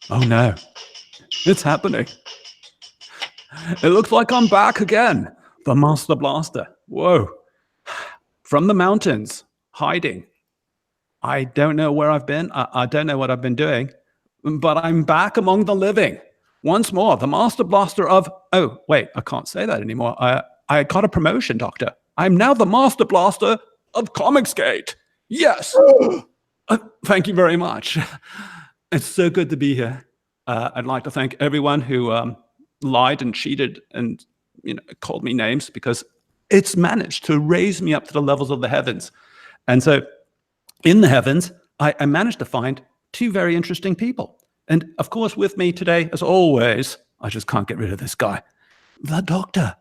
Oh no, it's happening. It looks like I'm back again. The Master Blaster. Whoa. From the mountains, hiding. I don't know where I've been. I don't know what I've been doing, but I'm back among the living. Once more, the Master Blaster of... Oh, wait, I can't say that anymore. I got a promotion, Doctor. I'm now the Master Blaster of Comicsgate. Yes. Thank you very much. It's so good to be here. I'd like to thank everyone who lied and cheated and called me names, because it's managed to raise me up to the levels of the heavens. And so in the heavens, I managed to find two very interesting people. And of course, with me today, as always, I just can't get rid of this guy, the Doctor.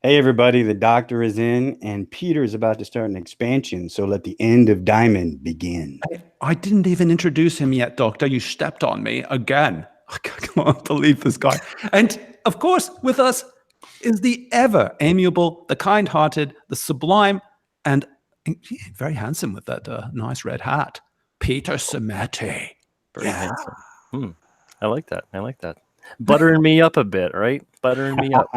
Hey, everybody, the Doctor is in, and Peter is about to start an expansion, so let the end of Diamond begin. I didn't even introduce him yet, Doctor. You stepped on me again. I can't believe this guy. And of course, with us is the ever amiable, the kind-hearted, the sublime, and very handsome with that nice red hat, Peter Simeti. Very handsome. I like that. I like that. Buttering me up a bit, right? Buttering me up.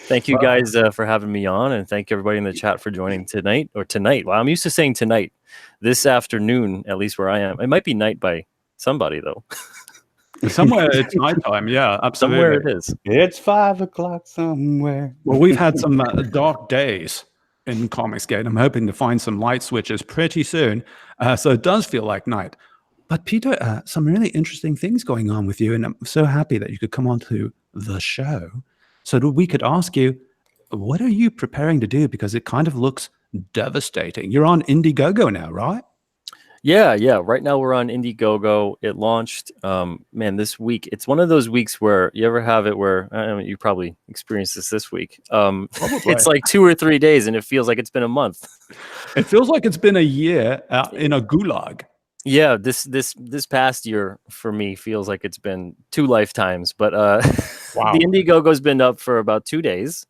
Thank you guys for having me on, and thank everybody in the chat for joining tonight. Well, I'm used to saying tonight. This afternoon, at least where I am. It might be night by somebody, though. Somewhere it's nighttime, yeah, absolutely. Somewhere it is. It's 5 o'clock somewhere. Well, we've had some dark days in Comicsgate. I'm hoping to find some light switches pretty soon. So it does feel like night. But Peter, some really interesting things going on with you, and I'm so happy that you could come on to the show so that we could ask you, what are you preparing to do? Because it kind of looks devastating. You're on Indiegogo now, right? Yeah. Right now we're on Indiegogo. It launched, man, this week. It's one of those weeks where you ever have it where, I mean, you probably experienced this week. It's like 2 or 3 days and it feels like it's been a month. It feels like it's been a year in a gulag. Yeah, this past year for me feels like it's been 2 lifetimes. But Wow. The Indiegogo's been up for about 2 days.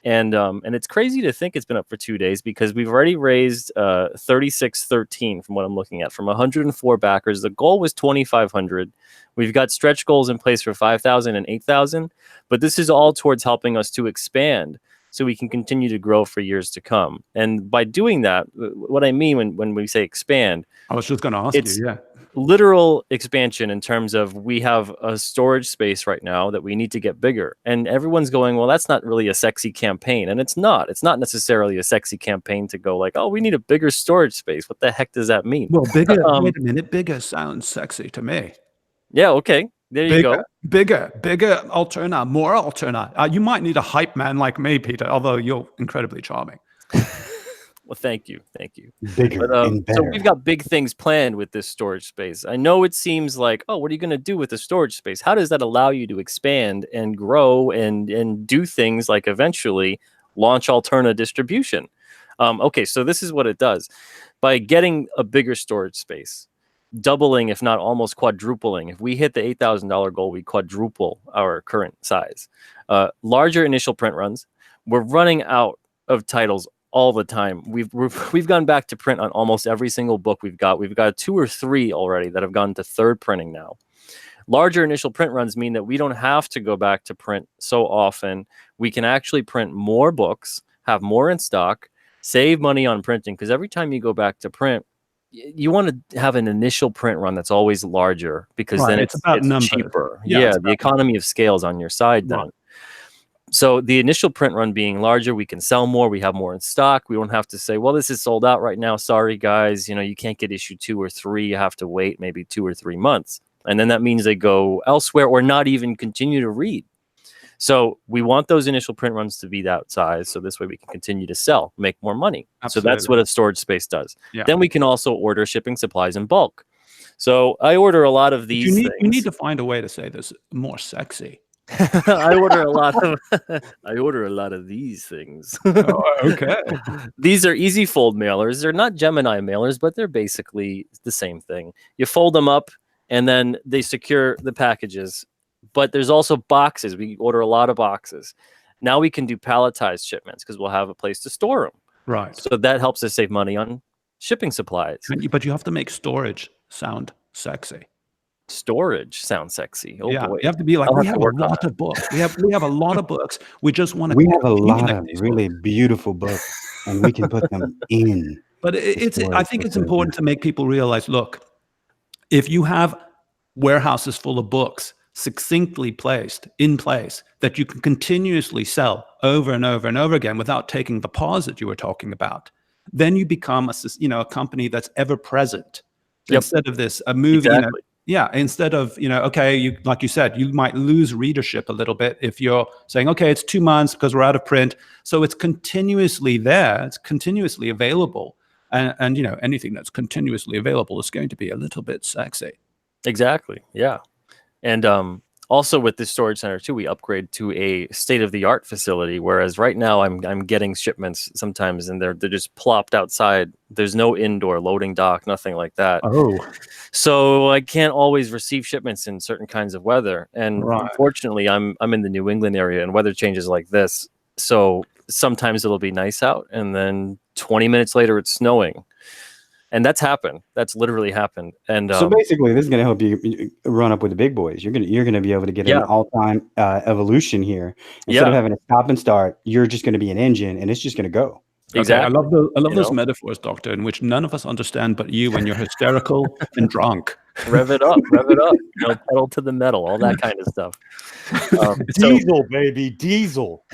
And it's crazy to think it's been up for 2 days because we've already raised 3613 from what I'm looking at, from 104 backers. The goal was 2,500. We've got stretch goals in place for 5,000 and 8,000, but this is all towards helping us to expand so we can continue to grow for years to come. And by doing that, what I mean when we say expand, I was just going to ask you, yeah. Literal expansion in terms of we have a storage space right now that we need to get bigger, and everyone's going, well, that's not really a sexy campaign. And it's not necessarily a sexy campaign to go like, oh, we need a bigger storage space. What the heck does that mean? Well, bigger, wait a minute, bigger sounds sexy to me. Yeah, okay, there you go. Bigger ALTERNA, more ALTERNA. You might need a hype man like me, Peter, although you're incredibly charming. Well, thank you. Bigger and better. So we've got big things planned with this storage space. I know it seems like, oh, what are you going to do with the storage space? How does that allow you to expand and grow and do things like eventually launch ALTERNA distribution? Okay, so this is what it does. By getting a bigger storage space, doubling, if not almost quadrupling, if we hit the $8,000 goal, we quadruple our current size. Larger initial print runs. We're running out of titles all the time. We've gone back to print on almost every single book we've got. We've got 2 or 3 already that have gone to 3rd printing now. Larger initial print runs mean that we don't have to go back to print so often. We can actually print more books, have more in stock, save money on printing, because every time you go back to print, you want to have an initial print run that's always larger, because then it's cheaper. Yeah, the economy of scale is on your side then. Right. So the initial print run being larger, we can sell more. We have more in stock. We don't have to say, well, this is sold out right now. Sorry, guys. You can't get issue 2 or 3. You have to wait maybe 2 or 3 months. And then that means they go elsewhere or not even continue to read. So we want those initial print runs to be that size. So this way we can continue to sell, make more money. Absolutely. So that's what a storage space does. Yeah. Then we can also order shipping supplies in bulk. So I order a lot these things. You need to find a way to say this more sexy. I order a lot of these things. Oh, okay. These are easy fold mailers. They're not Gemini mailers, but they're basically the same thing. You fold them up and then they secure the packages. But there's also boxes. We order a lot of boxes. Now we can do palletized shipments because we'll have a place to store them. Right. So that helps us save money on shipping supplies. But you have to make storage sound sexy. Storage sounds sexy. Oh Yeah, boy. you have to be like, I'll we have to have a work on lot of books. We have a lot of books. We just want to We have a lot accumulate of these really books. beautiful books, and we can put them in. But it's I storage think it's facility. important to make people realize, look, if you have warehouses full of books succinctly placed in place that you can continuously sell over and over and over again without taking the pause that you were talking about, then you become a company that's ever present. Yep. Instead of this a movie, Exactly. instead of, okay, you, like you said, you might lose readership a little bit if you're saying, okay, it's 2 months because we're out of print. So it's continuously there, it's continuously available. And anything that's continuously available is going to be a little bit sexy. Exactly. Yeah. And also with this storage center too, we upgrade to a state-of-the-art facility. Whereas right now I'm getting shipments sometimes and they're just plopped outside. There's no indoor loading dock, nothing like that. Oh, So I can't always receive shipments in certain kinds of weather. And right. unfortunately, I'm in the New England area and weather changes like this. So sometimes it'll be nice out and then 20 minutes later it's snowing. And that's happened. That's literally happened. And So basically, this is going to help you run up with the big boys. You're going to be able to get an all-time evolution here. Instead of having to stop and start, you're just going to be an engine, and it's just going to go. Exactly. Okay, I love those metaphors, Doctor, in which none of us understand but you when you're hysterical and drunk. Rev it up, pedal to the metal, all that kind of stuff. Diesel, baby, diesel.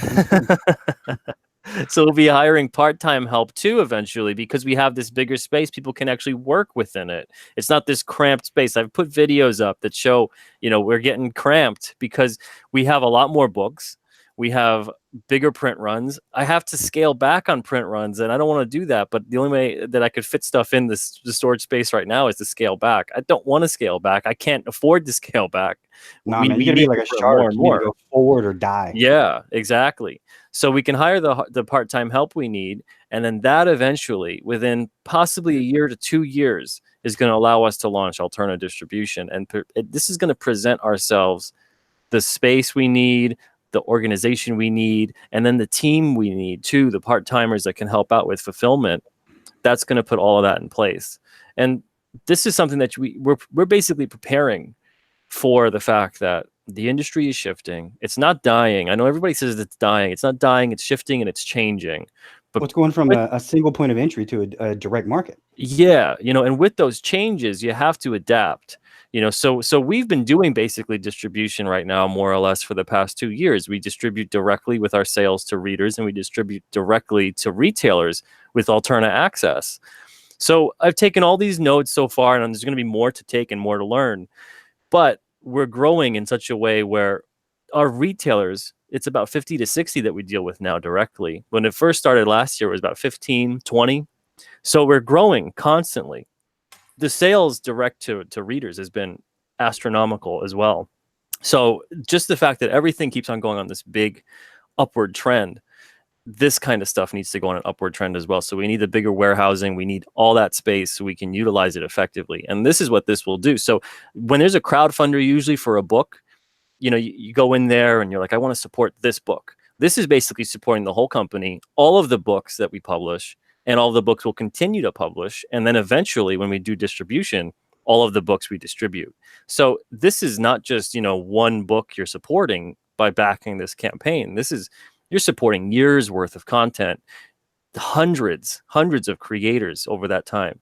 So we'll be hiring part-time help too eventually because we have this bigger space. People can actually work within it. It's not this cramped space. I've put videos up that show, we're getting cramped because we have a lot more books. We have bigger print runs. I have to scale back on print runs, and I don't want to do that. But the only way that I could fit stuff in the storage space right now is to scale back. I don't want to scale back. I can't afford to scale back. No, man, you gotta be like a shark. You need to go forward or die. Yeah, exactly. So we can hire the part-time help we need, and then that eventually, within possibly a year to 2 years, is going to allow us to launch ALTERNA distribution. And this is going to present ourselves the space we need, the organization we need, and then the team we need too, the part-timers that can help out with fulfillment. That's going to put all of that in place. And this is something that we're basically preparing for the fact that the industry is shifting. It's not dying. I know everybody says it's dying. It's not dying. It's shifting and it's changing. But it's going from a single point of entry to a direct market. Yeah, and with those changes, you have to adapt. So we've been doing basically distribution right now, more or less, for the past 2 years. We distribute directly with our sales to readers, and we distribute directly to retailers with ALTERNA Access. So I've taken all these notes so far, and there's going to be more to take and more to learn. But we're growing in such a way where our retailers, it's about 50 to 60 that we deal with now directly. When it first started last year, it was about 15, 20. So we're growing constantly. The sales direct to readers has been astronomical as well. So just the fact that everything keeps on going on this big upward trend, this kind of stuff needs to go on an upward trend as well. So we need the bigger warehousing. We need all that space so we can utilize it effectively. And this is what this will do. So when there's a crowdfunder, usually for a book, you go in there and you're like, I want to support this book. This is basically supporting the whole company, all of the books that we publish, and all of the books will continue to publish. And then eventually, when we do distribution, all of the books we distribute. So this is not just, one book you're supporting by backing this campaign. You're supporting years worth of content, hundreds of creators over that time.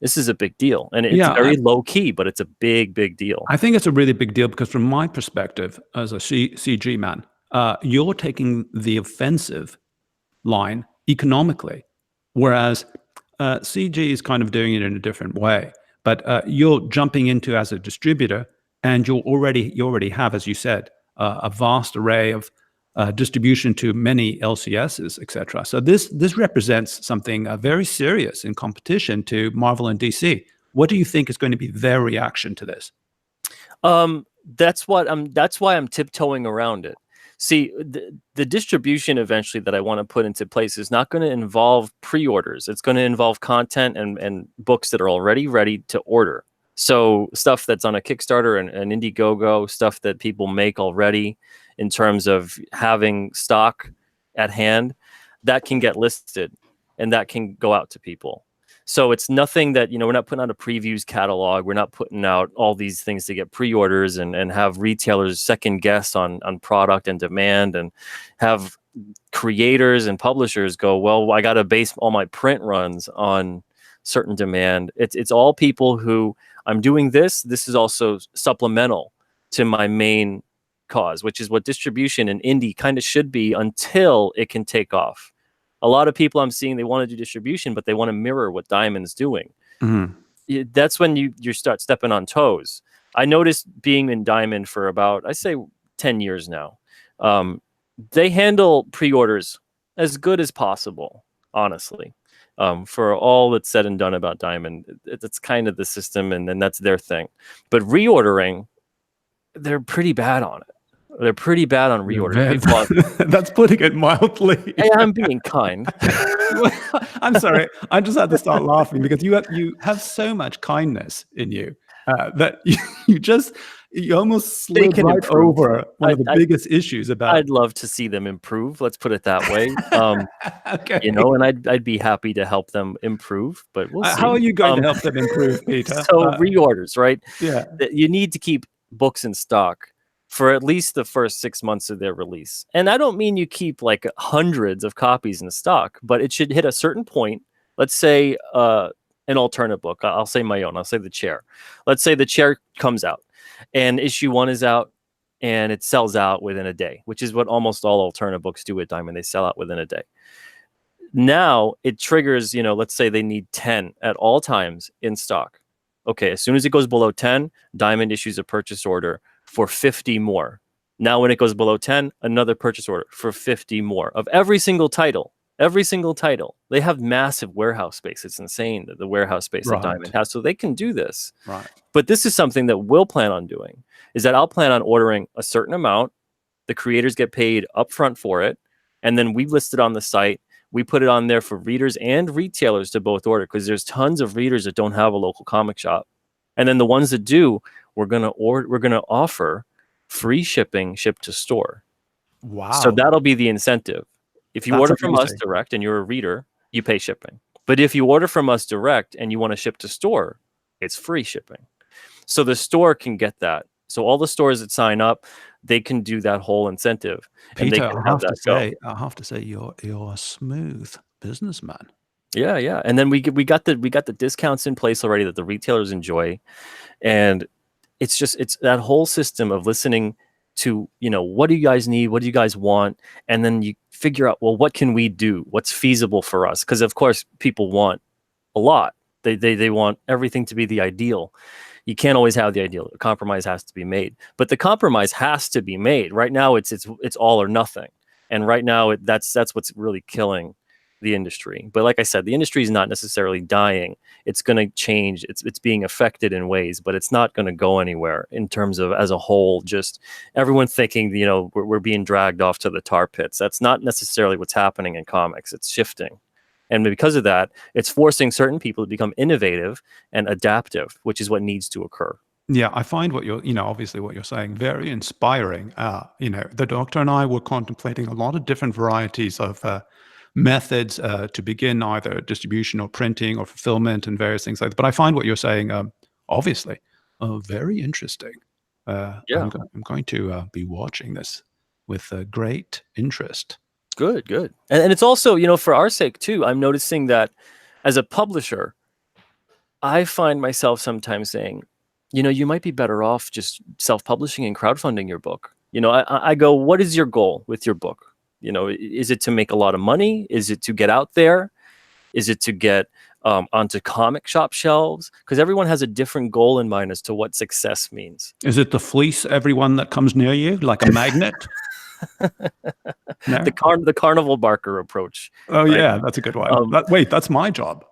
This is a big deal. And it's very low key, but it's a big, big deal. I think it's a really big deal because from my perspective as a CG man, you're taking the offensive line economically. Whereas CG is kind of doing it in a different way, but you're jumping into as a distributor, and you already have, as you said, a vast array of distribution to many LCSs, etc. So this represents something very serious in competition to Marvel and DC. What do you think is going to be their reaction to this? That's why I'm tiptoeing around it. See, the distribution eventually that I want to put into place is not going to involve pre-orders. It's going to involve content and books that are already ready to order. So stuff that's on a Kickstarter and Indiegogo, stuff that people make already in terms of having stock at hand, that can get listed. and that can go out to people. So it's nothing that, we're not putting out a previews catalog. We're not putting out all these things to get pre-orders and have retailers second guess on product and demand, and have creators and publishers go, well, I got to base all my print runs on certain demand. It's all people who, I'm doing this. This is also supplemental to my main cause, which is what distribution and indie kind of should be until it can take off. A lot of people I'm seeing, they want to do distribution, but they want to mirror what Diamond's doing. That's when you start stepping on toes. I noticed being in Diamond for about, I say 10 years now. They handle pre-orders as good as possible, honestly. For all that's said and done about Diamond, it's kind of the system, and then that's their thing. But reordering, they're pretty bad on it. They're pretty bad on reordering. That's putting it mildly. Hey, I'm being kind. I'm sorry. I just had to start laughing because you have so much kindness in you that you almost slid right over one of the biggest issues about. I'd love to see them improve. Let's put it that way. Okay. And I'd be happy to help them improve. But we'll see. How are you going to help them improve, Peter? So reorders, right? Yeah. You need to keep books in stock for at least the first 6 months of their release. And I don't mean you keep like hundreds of copies in stock, but it should hit a certain point. Let's say an alternate book. I'll say my own. I'll say The Chair. Let's say The Chair comes out and issue 1 is out and it sells out within a day, which is what almost all alternate books do at Diamond. They sell out within a day. Now it triggers, let's say they need 10 at all times in stock. Okay, as soon as it goes below 10, Diamond issues a purchase order for 50 more. Now when it goes below 10, another purchase order for 50 more of every single title. Every single title. They have massive warehouse space. It's insane, the warehouse space that Diamond has. So they can do this. Right. But this is something that we'll plan on doing, is that I'll plan on ordering a certain amount. The creators get paid upfront for it. And then we list it on the site. We put it on there for readers and retailers to both order, because there's tons of readers that don't have a local comic shop. And then the ones that do, we're gonna offer free shipping, ship to store. Wow. So that'll be the incentive. If you order from us direct and you're a reader, you pay shipping. But if you order from us direct and you want to ship to store, it's free shipping. So the store can get that. So all the stores that sign up, they can do that whole incentive. Peter, and they can I have to say, you're a smooth businessman. Yeah. And then we got the discounts in place already that the retailers enjoy, and it's that whole system of listening to, what do you guys need? What do you guys want? And then you figure out, well, what can we do? What's feasible for us? Because of course people want a lot. They want everything to be the ideal. You can't always have the ideal. A compromise has to be made, but the compromise has to be made. Right now it's all or nothing. And right now that's what's really killing the industry. But like I said, the industry is not necessarily dying. It's going to change. It's being affected in ways, but it's not going to go anywhere in terms of, as a whole, just everyone thinking, we're being dragged off to the tar pits. That's not necessarily what's happening in comics. It's shifting. And because of that, it's forcing certain people to become innovative and adaptive, which is what needs to occur. Yeah, I find what you're, obviously what you're saying very inspiring. The doctor and I were contemplating a lot of different varieties of methods to begin either distribution or printing or fulfillment and various things like that. But I find what you're saying, obviously, very interesting. I'm going to be watching this with great interest. Good. And it's also, for our sake too, I'm noticing that as a publisher, I find myself sometimes saying, you might be better off just self-publishing and crowdfunding your book. I go, what is your goal with your book? Is it to make a lot of money? Is it to get out there? Is it to get onto comic shop shelves? Because everyone has a different goal in mind as to what success means. Is it to fleece everyone that comes near you like a magnet? No? The carnival barker approach. Oh, right? Yeah, that's a good one. Wait, that's my job.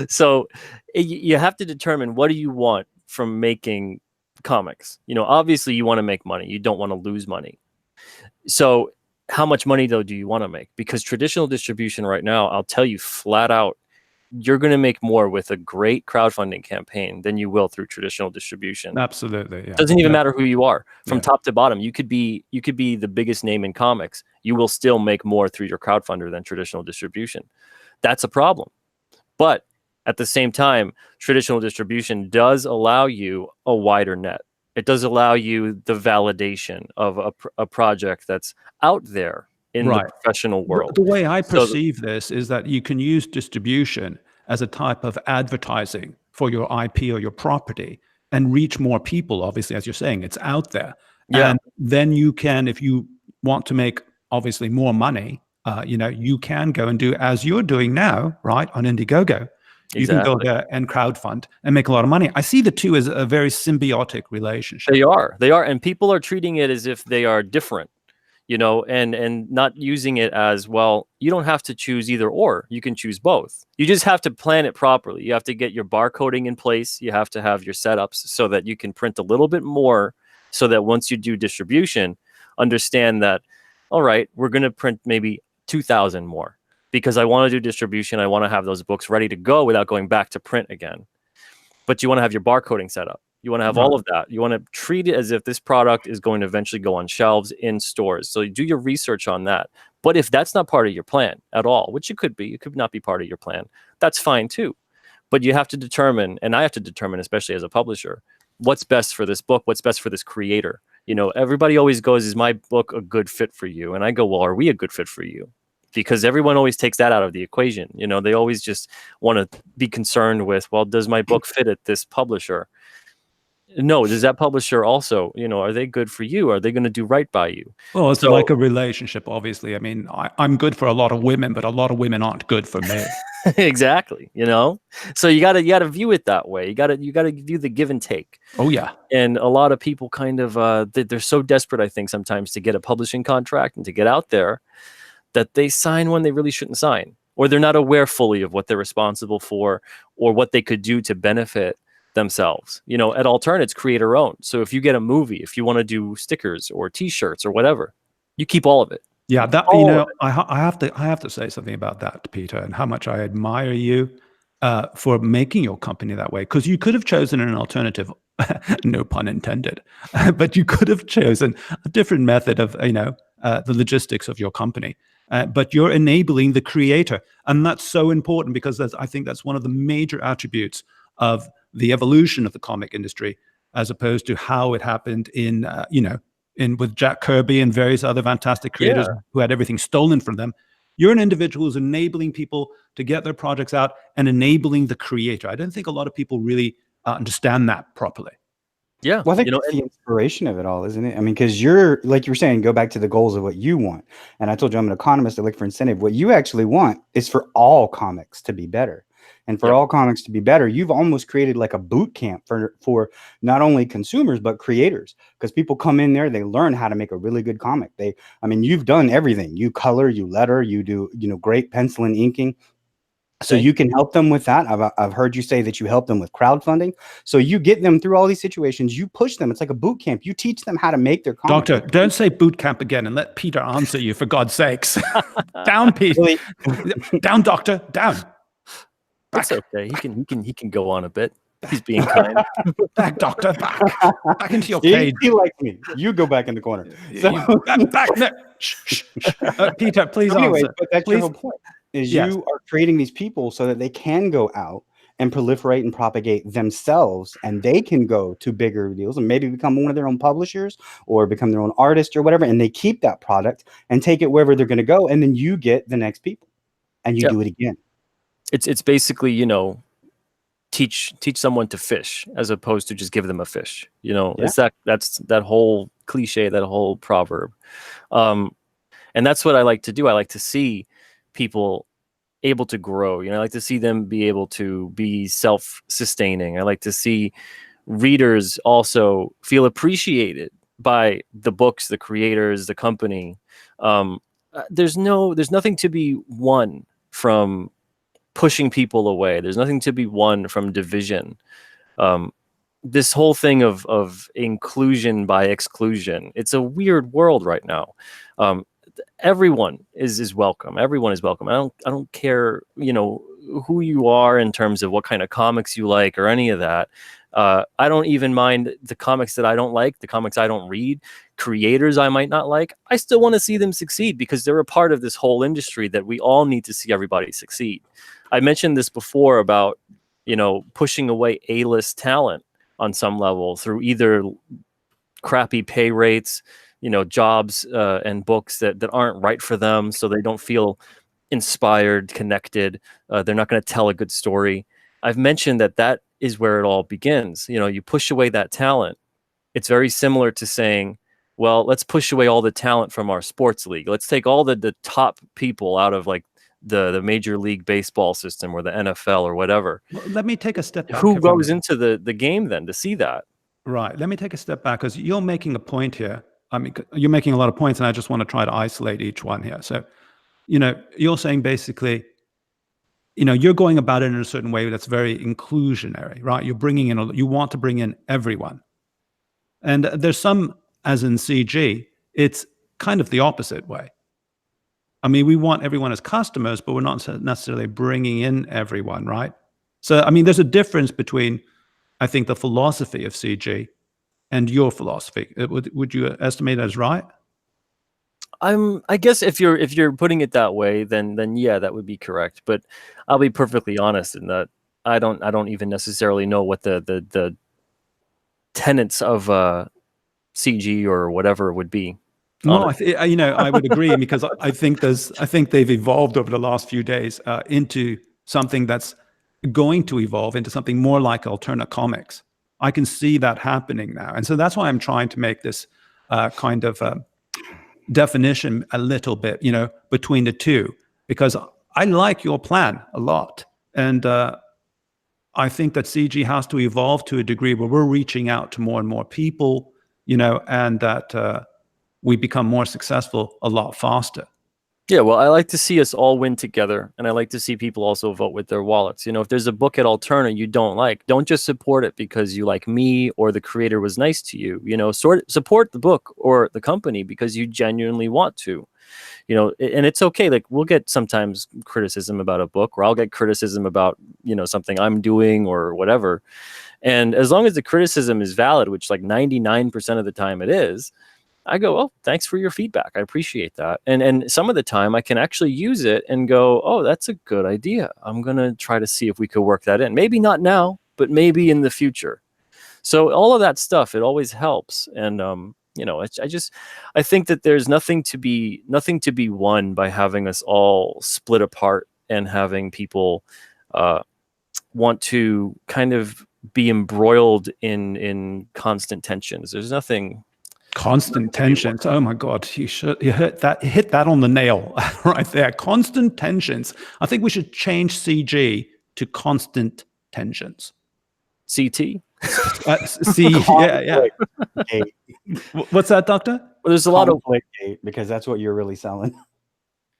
So you have to determine, what do you want from making comics? Obviously you want to make money. You don't want to lose money. So how much money though do you want to make? Because traditional distribution right now, I'll tell you flat out, you're going to make more with a great crowdfunding campaign than you will through traditional distribution. Absolutely. Yeah. Doesn't even matter who you are. From top to bottom, you could be the biggest name in comics. You will still make more through your crowdfunder than traditional distribution. That's a problem. But at the same time, traditional distribution does allow you a wider net. It does allow you the validation of a project that's out there in the professional world. The way I perceive this is that you can use distribution as a type of advertising for your IP or your property and reach more people. Obviously, as you're saying, it's out there. Yeah. And then you can, if you want to make obviously more money, you know, you can go and do as you're doing now, right, on Indiegogo. You can go there and crowdfund and make a lot of money. I see the two as a very symbiotic relationship. They are, and people are treating it as if they are different, you know, and not using it as, well, you don't have to choose either or. You can choose both. You just have to plan it properly. You have to get your barcoding in place. You have to have your setups so that you can print a little bit more, so that once you do distribution, understand that, all right, we're going to print maybe 2,000 more. Because I want to do distribution, I want to have those books ready to go without going back to print again. But you want to have your barcoding set up. You want to have all of that. You want to treat it as if this product is going to eventually go on shelves in stores. So you do your research on that. But if that's not part of your plan at all, which it could be, it could not be part of your plan, that's fine too. But you have to determine, and I have to determine, especially as a publisher, what's best for this book, what's best for this creator. You know, everybody always goes, is my book a good fit for you? And I go, well, are we a good fit for you? Because everyone always takes that out of the equation. You know, they always just want to be concerned with, well, does my book fit at this publisher? No, does that publisher also, you know, are they good for you? Are they going to do right by you? Well, it's like a relationship, obviously. I mean, I'm good for a lot of women, but a lot of women aren't good for me. Exactly. You know, so you gotta view it that way. You gotta view the give and take. Oh yeah. And a lot of people kind of they're so desperate, I think, sometimes to get a publishing contract and to get out there, that they sign when they really shouldn't sign, or they're not aware fully of what they're responsible for or what they could do to benefit themselves. You know, at ALTERNA, it's creator owned. So if you get a movie, if you want to do stickers or T-shirts or whatever, you keep all of it. Yeah, that, you know, I have to say something about that, Peter, and how much I admire you for making your company that way. Because you could have chosen an alternative, no pun intended, but you could have chosen a different method of, you know, the logistics of your company. But you're enabling the creator. And that's so important, because I think that's one of the major attributes of the evolution of the comic industry, as opposed to how it happened in, you know, with Jack Kirby and various other fantastic creators who had everything stolen from them. You're an individual who's enabling people to get their projects out and enabling the creator. I don't think a lot of people really understand that properly. Yeah. Well, I think that's the inspiration of it all, isn't it? I mean, because you're, like you were saying, go back to the goals of what you want. And I told you I'm an economist. I look for incentive. What you actually want is for all comics to be better. And for all comics to be better, you've almost created like a boot camp for not only consumers, but creators. Because people come in there, they learn how to make a really good comic. I mean, you've done everything. You color, you letter, you do, you know, great pencil and inking. So you can help them with that. I've heard you say that you help them with crowdfunding. So you get them through all these situations. You push them. It's like a boot camp. You teach them how to make their comic. Doctor, don't say boot camp again, and let Peter answer you, for God's sakes. Down, Peter. Really? Down, doctor. Down. That's okay. He can go on a bit. He's being kind. Back, doctor. Back into your cage. He like me. You go back in the corner. So, back. No. Shh. Peter, please anyway, answer. But that's your whole point. Is you are creating these people so that they can go out and proliferate and propagate themselves, and they can go to bigger deals and maybe become one of their own publishers or become their own artist or whatever, and they keep that product and take it wherever they're going to go, and then you get the next people and you do it again. It's basically, you know, teach someone to fish as opposed to just give them a fish. You know, it's that's that whole cliche, that whole proverb. And that's what I like to do. I like to see people able to grow. You know, I like to see them be able to be self-sustaining. I like to see readers also feel appreciated by the books, the creators, the company. There's nothing to be won from pushing people away. There's nothing to be won from division. This whole thing of inclusion by exclusion, it's a weird world right now. Everyone is welcome. Everyone is welcome. I don't care, you know, who you are in terms of what kind of comics you like or any of that. I don't even mind the comics that I don't like, the comics I don't read, creators I might not like. I still want to see them succeed because they're a part of this whole industry that we all need to see everybody succeed. I mentioned this before about, you know, pushing away A-list talent on some level through either crappy pay rates, you know, jobs and books that aren't right for them, so they don't feel inspired, connected. They're not going to tell a good story. I've mentioned that is where it all begins. You know, you push away that talent. It's very similar to saying, well, let's push away all the talent from our sports league. Let's take all the top people out of like the Major League Baseball system or the NFL or whatever. Well, let me take a step back. Who goes into the game then to see that? Right. Let me take a step back because you're making a point here. I mean, you're making a lot of points, and I just want to try to isolate each one here. So, you know, you're saying basically, you know, you're going about it in a certain way that's very inclusionary, right? You're bringing in, you want to bring in everyone. And there's some, as in CG, it's kind of the opposite way. I mean, we want everyone as customers, but we're not necessarily bringing in everyone, right? So, I mean, there's a difference between, I think, the philosophy of CG and your philosophy. Would you estimate as right? I guess if you're putting it that way, then yeah, that would be correct. But I'll be perfectly honest in that I don't even necessarily know what the tenets of CG or whatever would be. No, you know, I would agree because I think they've evolved over the last few days into something that's going to evolve into something more like Alterna comics. I can see that happening now, and so that's why I'm trying to make this kind of definition a little bit, you know, between the two, because I like your plan a lot, and I think that CG has to evolve to a degree where we're reaching out to more and more people, you know, and that we become more successful a lot faster. Yeah, well, I like to see us all win together, and I like to see people also vote with their wallets. You know, if there's a book at Alterna you don't like, don't just support it because you like me or the creator was nice to you. You know, support the book or the company because you genuinely want to. You know, and it's okay. Like, we'll get sometimes criticism about a book, or I'll get criticism about, you know, something I'm doing or whatever. And as long as the criticism is valid, which like 99% of the time it is, I go, oh, thanks for your feedback. I appreciate that. And some of the time I can actually use it and go, oh, that's a good idea. I'm going to try to see if we could work that in. Maybe not now, but maybe in the future. So all of that stuff, it always helps. And, you know, I think that there's nothing to be won by having us all split apart and having people want to kind of be embroiled in constant tensions. There's nothing. Constant tensions. Oh my God, you hit that on the nail right there. Constant tensions. I think we should change CG to constant tensions. CT. Yeah. What's that, Doctor? Well, there's a lot of because that's what you're really selling.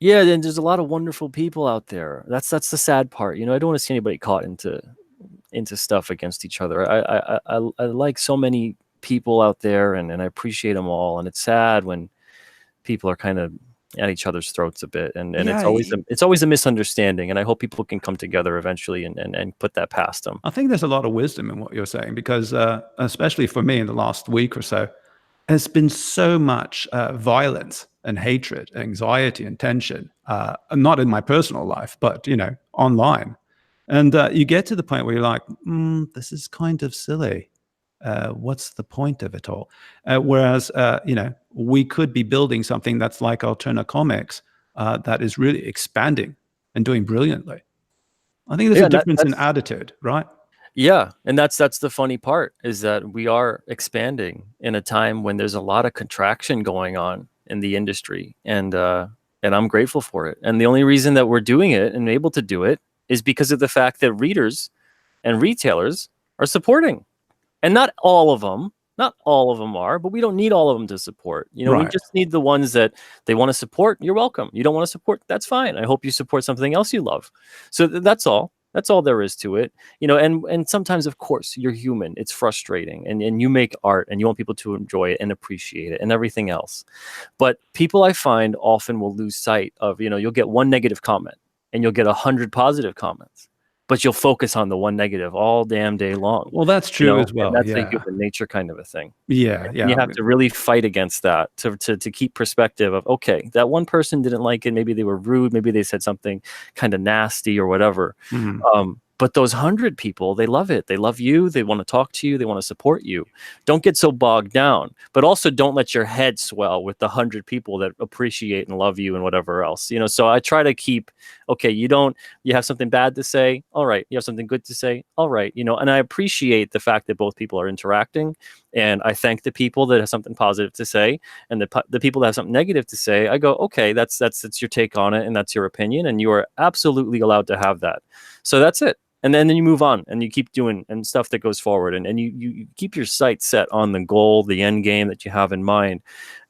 Yeah, then there's a lot of wonderful people out there. That's the sad part. You know, I don't want to see anybody caught into stuff against each other. I like so many people out there, and I appreciate them all, and it's sad when people are kind of at each other's throats a bit, and yeah, it's always a misunderstanding, and I hope people can come together eventually and put that past them. I think there's a lot of wisdom in what you're saying, because especially for me in the last week or so, there's been so much violence and hatred, anxiety and tension, not in my personal life, but, you know, online. And you get to the point where you're like, this is kind of silly. What's the point of it all? Whereas, you know, we could be building something that's like Alterna Comics that is really expanding and doing brilliantly. I think there's a difference in attitude, right? Yeah, and that's the funny part, is that we are expanding in a time when there's a lot of contraction going on in the industry, and I'm grateful for it. And the only reason that we're doing it and able to do it is because of the fact that readers and retailers are supporting. And not all of them are, but we don't need all of them to support. You know, right. We just need the ones that they want to support. You're welcome. You don't want to support, that's fine. I hope you support something else you love. So that's all. That's all there is to it. You know, and sometimes, of course, you're human. It's frustrating, and you make art and you want people to enjoy it and appreciate it and everything else. But people, I find, often will lose sight of, you know, you'll get one negative comment and you'll get 100 positive comments, but you'll focus on the one negative all damn day long. Well, that's true as well. And that's a Yeah. human nature kind of a thing. Yeah. And Yeah. you have to really fight against that to keep perspective of, okay, that one person didn't like it. Maybe they were rude. Maybe they said something kind of nasty or whatever. But those 100 people, they love it. They love you. They want to talk to you. They want to support you. Don't get so bogged down, but also don't let your head swell with the 100 people that appreciate and love you and whatever else, so I try to keep, okay, you have something bad to say. All right. You have something good to say. All right. And I appreciate the fact that both people are interacting, and I thank the people that have something positive to say, and the people that have something negative to say, I go, okay, that's your take on it. And that's your opinion. And you are absolutely allowed to have that. So that's it. And then you move on and you keep doing and stuff that goes forward, and you keep your sights set on the goal, the end game that you have in mind,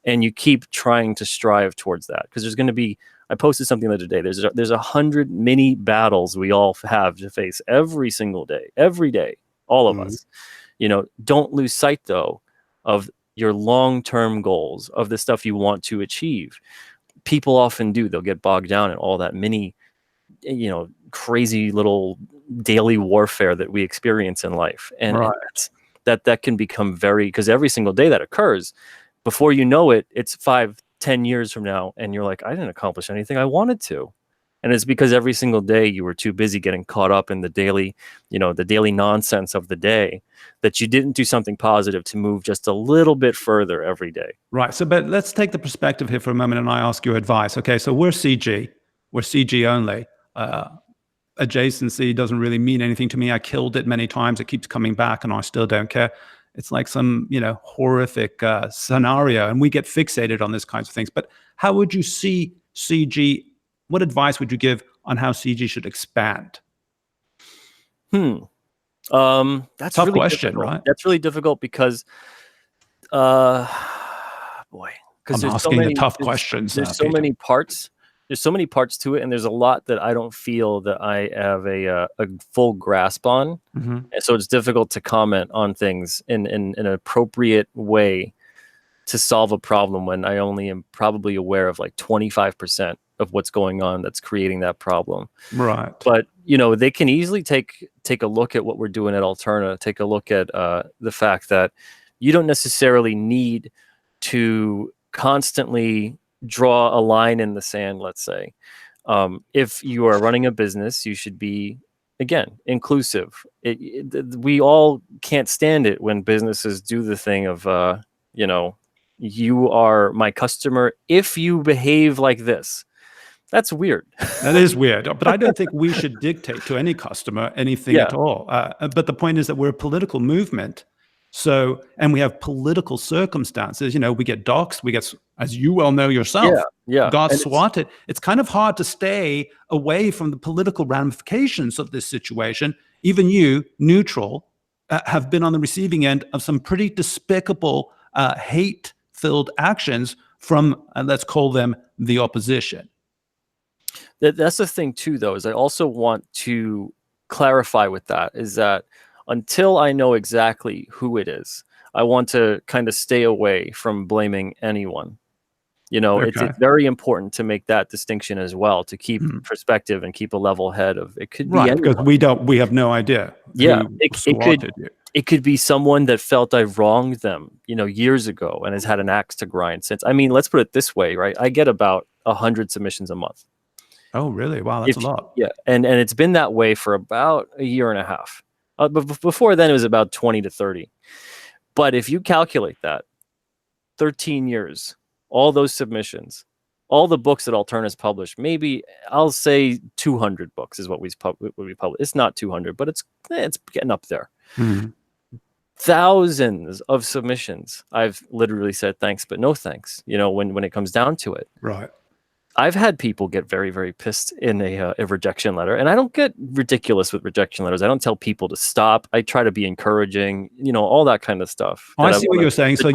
and you keep trying to strive towards that. Because there's going to be, I posted something the other day, there's 100 mini battles we all have to face every single day, every day, all of us. Don't lose sight though of your long-term goals, of the stuff you want to achieve. People often do, they'll get bogged down in all that mini, crazy little daily warfare that we experience in life, and that can become very, because every single day that occurs, before you know it, it's 5-10 years from now, and you're like, I didn't accomplish anything I wanted to. And it's because every single day you were too busy getting caught up in the daily nonsense of the day, that you didn't do something positive to move just a little bit further every day. Right. So, but let's take the perspective here for a moment, and I ask your advice. Okay. So we're CG only. Adjacency doesn't really mean anything to me. I killed it many times. It keeps coming back, and I still don't care. It's like some, horrific scenario, and we get fixated on these kinds of things. But how would you see CG? What advice would you give on how CG should expand? That's tough really question, difficult. right? That's really difficult because, boy, because I'm asking the tough questions. There's so many parts. There's so many parts to it, and there's a lot that I don't feel that I have a full grasp on. And so it's difficult to comment on things in an appropriate way to solve a problem when I only am probably aware of like 25% of what's going on that's creating that problem. Right. But they can easily take a look at what we're doing at ALTERNA, take a look at the fact that you don't necessarily need to constantly draw a line in the sand, let's say. If you are running a business, you should be, again, inclusive. We all can't stand it when businesses do the thing of, you are my customer if you behave like this. That's weird. That is weird. But I don't think we should dictate to any customer anything at all. But the point is that we're a political movement. So, and we have political circumstances. We get doxxed, we get, as you well know yourself, got swatted. It's kind of hard to stay away from the political ramifications of this situation. Even you, neutral, have been on the receiving end of some pretty despicable, hate-filled actions from, let's call them, the opposition. That's the thing too, though, is I also want to clarify with that, is that until I know exactly who it is, I want to kind of stay away from blaming anyone. It's very important to make that distinction as well, to keep perspective and keep a level head of it. Could be anyone. Because we have no idea. It could be someone that felt I wronged them, years ago, and has had an axe to grind since. I mean, let's put it this way, right? I get about 100 submissions a month. Oh, really? Wow, that's a lot. Yeah, and it's been that way for about a year and a half. But before then, it was about 20 to 30. But if you calculate that, 13 years, all those submissions, all the books that ALTERNA's published, maybe I'll say 200 books is what we publish. It's not 200, but it's getting up there. Thousands of submissions. I've literally said thanks, but no thanks. When it comes down to it. Right. I've had people get very, very pissed in a rejection letter, and I don't get ridiculous with rejection letters. I don't tell people to stop. I try to be encouraging, all that kind of stuff. I see what you're saying. So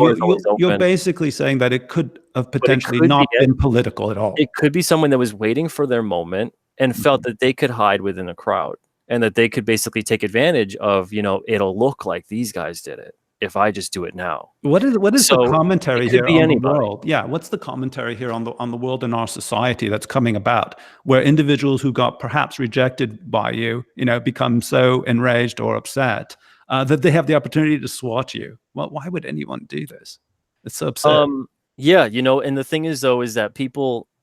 you're basically saying that it could have potentially not been political at all. It could be someone that was waiting for their moment and felt that they could hide within a crowd, and that they could basically take advantage of, it'll look like these guys did it. if I just do it now. What is So the commentary it could here be on anybody. the world? Yeah, what's the commentary here on the world and our society that's coming about, where individuals who got perhaps rejected by you, become so enraged or upset that they have the opportunity to swat you? Well, why would anyone do this? It's so absurd. Yeah, and the thing is though, is that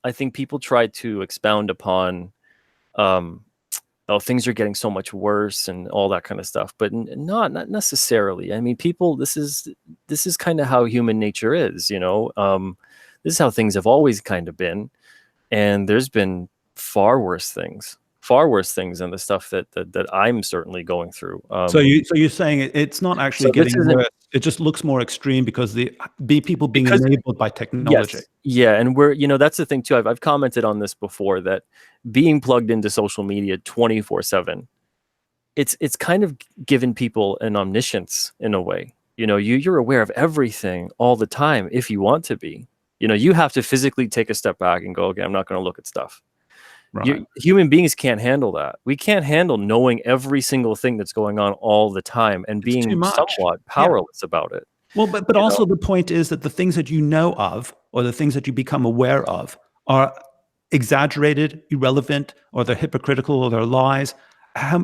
I think people try to expound upon, oh, things are getting so much worse and all that kind of stuff, but not necessarily. I mean, people, this is kind of how human nature is, this is how things have always kind of been. And there's been far worse things than the stuff that I'm certainly going through. So you're saying it's not actually getting worse. It just looks more extreme because people being enabled by technology. Yes, yeah, and we're that's the thing too. I've commented on this before, that being plugged into social media 24/7, it's kind of given people an omniscience in a way. You're aware of everything all the time if you want to be. You have to physically take a step back and go, okay, I'm not going to look at stuff. Right. Human beings can't handle that. We can't handle knowing every single thing that's going on all the time and being somewhat powerless about it. Well, but also the point is that the things that you know of, or the things that you become aware of, are exaggerated, irrelevant, or they're hypocritical, or they're lies.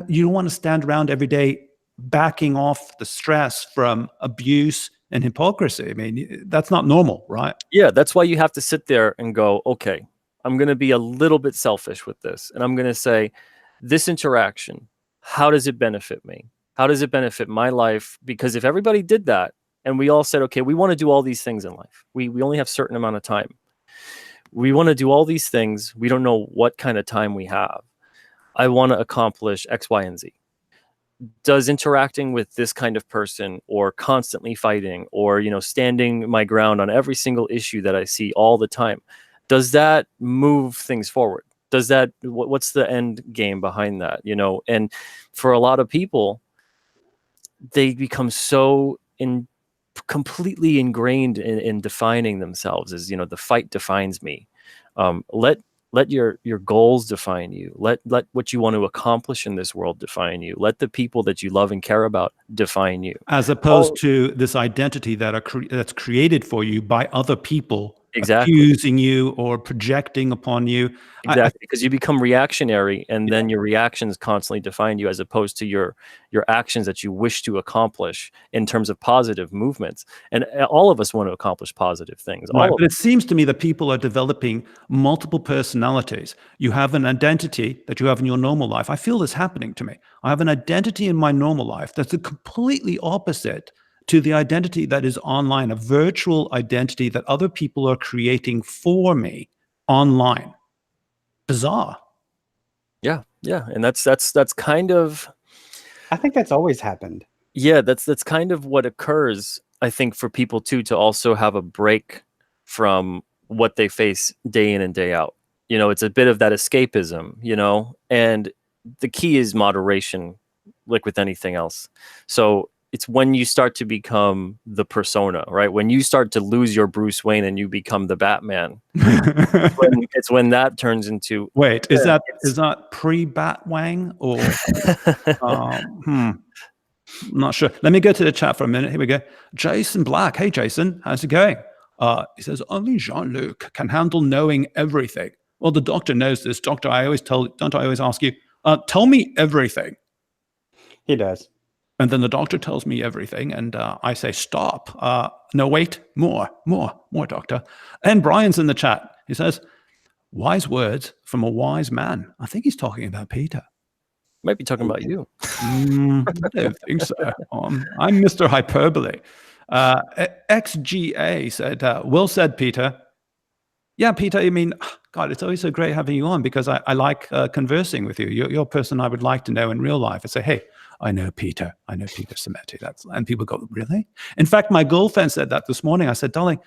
You don't want to stand around every day backing off the stress from abuse and hypocrisy. I mean, that's not normal, right? Yeah, that's why you have to sit there and go, okay, I'm going to be a little bit selfish with this. And I'm going to say, this interaction, how does it benefit me? How does it benefit my life? Because if everybody did that and we all said, okay, we want to do all these things in life. We only have a certain amount of time. We want to do all these things. We don't know what kind of time we have. I want to accomplish X, Y, and Z. Does interacting with this kind of person, or constantly fighting, or, standing my ground on every single issue that I see all the time, does that move things forward? Does that, what's the end game behind that? And for a lot of people, they become so completely ingrained in defining themselves as, the fight defines me. Let your goals define you. Let what you want to accomplish in this world define you. Let the people that you love and care about define you. As opposed to this identity that's created for you by other people, accusing you or projecting upon you. Exactly, because you become reactionary, and then your reactions constantly define you, as opposed to your actions that you wish to accomplish in terms of positive movements. And all of us want to accomplish positive things. Right, but it seems to me that people are developing multiple personalities. You have an identity that you have in your normal life. I feel this happening to me. I have an identity in my normal life that's a completely opposite to the identity that is online, a virtual identity that other people are creating for me online. Bizarre. Yeah, and that's kind of, I think that's always happened. Yeah, that's kind of what occurs, I think, for people too, to also have a break from what they face day in and day out. It's a bit of that escapism, and the key is moderation, like with anything else. So it's when you start to become the persona, right? When you start to lose your Bruce Wayne and you become the Batman, it's when that turns into. Wait, is that pre-Batwang or? I'm not sure. Let me go to the chat for a minute. Here we go. Jason Black. Hey, Jason, how's it going? He says, only Jean-Luc can handle knowing everything. Well, the doctor knows this. Doctor, don't I always ask you, tell me everything? He does. And then the doctor tells me everything, and I say, stop. No, wait, more, doctor. And Brian's in the chat. He says, wise words from a wise man. I think he's talking about Peter. Might be talking about you. I don't think so. I'm Mr. Hyperbole. XGA said, well said, Peter. Yeah, Peter, I mean, God, it's always so great having you on, because I like conversing with you. You're a person I would like to know in real life. I say, hey, I know Peter Simeti. And people go, really? In fact, my girlfriend said that this morning. I said, darling,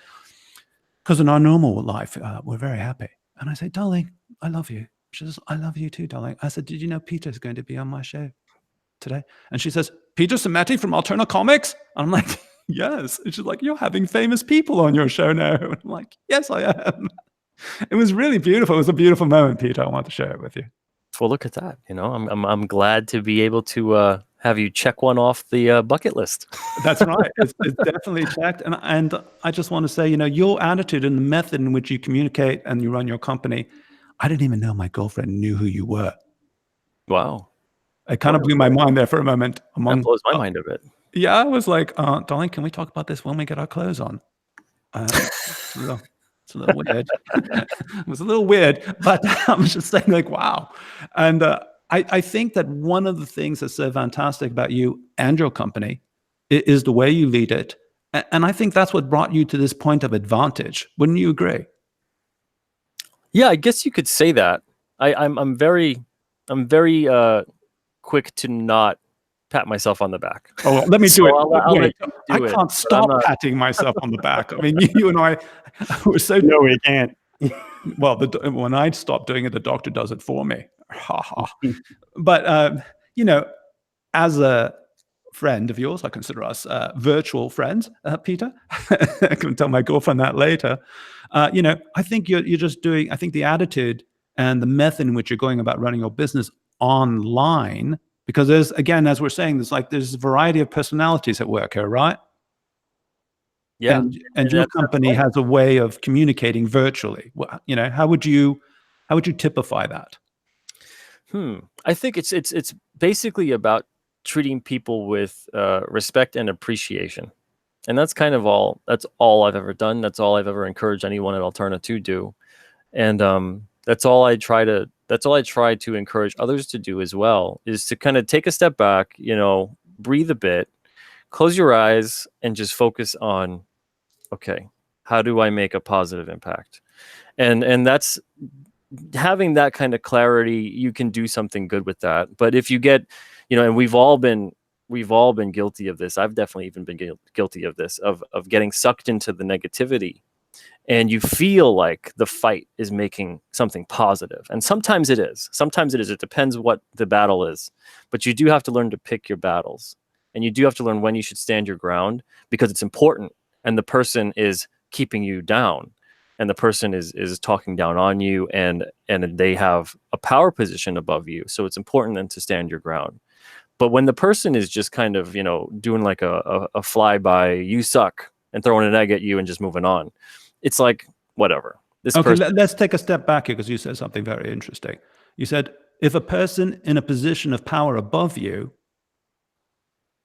because in our normal life, we're very happy. And I said, darling, I love you. She says, I love you too, darling. I said, did you know Peter's going to be on my show today? And she says, Peter Simeti from ALTERNA Comics? And I'm like, yes. And she's like, you're having famous people on your show now. And I'm like, yes, I am. It was really beautiful. It was a beautiful moment, Peter. I want to share it with you. Well, look at that. I'm glad to be able to have you check one off the bucket list. That's right. It's definitely checked. And I just want to say, your attitude and the method in which you communicate and you run your company, I didn't even know my girlfriend knew who you were. Wow. It kind of blew my mind there for a moment. That blows my mind a bit. Yeah, I was like, darling, can we talk about this when we get our clothes on? It's a little weird. It was a little weird, but I was just saying like, wow. And I think that one of the things that's so fantastic about you and your company is the way you lead it. And I think that's what brought you to this point of advantage. Wouldn't you agree? Yeah, I guess you could say that. I'm very quick to not pat myself on the back. Oh, well, let me So do it. I'll let you I do it, can't but stop I'm not- patting myself on the back. I mean, you and I were so. No, we can't. Well, when I stop doing it, the doctor does it for me. Ha ha. But as a friend of yours, I consider us virtual friends, Peter. I can tell my girlfriend that later. I think you're just doing. I think the attitude and the method in which you're going about running your business online, because there's, again, as we're saying, there's a variety of personalities at work here, right? Yeah. And your company has a way of communicating virtually. How would you typify that? I think it's basically about treating people with respect and appreciation, and that's kind of all. That's all I've ever done. That's all I've ever encouraged anyone at ALTERNA to do, and that's all I try to encourage others to do as well. Is to kind of take a step back, breathe a bit, close your eyes, and just focus on, okay, how do I make a positive impact? And that's having that kind of clarity. You can do something good with that. But if you get, and we've all been guilty of this. I've definitely even been guilty of this, of getting sucked into the negativity, and you feel like the fight is making something positive. And sometimes it is. It depends what the battle is. But you do have to learn to pick your battles, and you do have to learn when you should stand your ground, because it's important. And the person is keeping you down, and the person is talking down on you, and they have a power position above you. So it's important then to stand your ground. But when the person is just kind of, doing like a flyby, you suck, and throwing an egg at you and just moving on, it's like, whatever. Let's take a step back here, because you said something very interesting. You said, if a person in a position of power above you.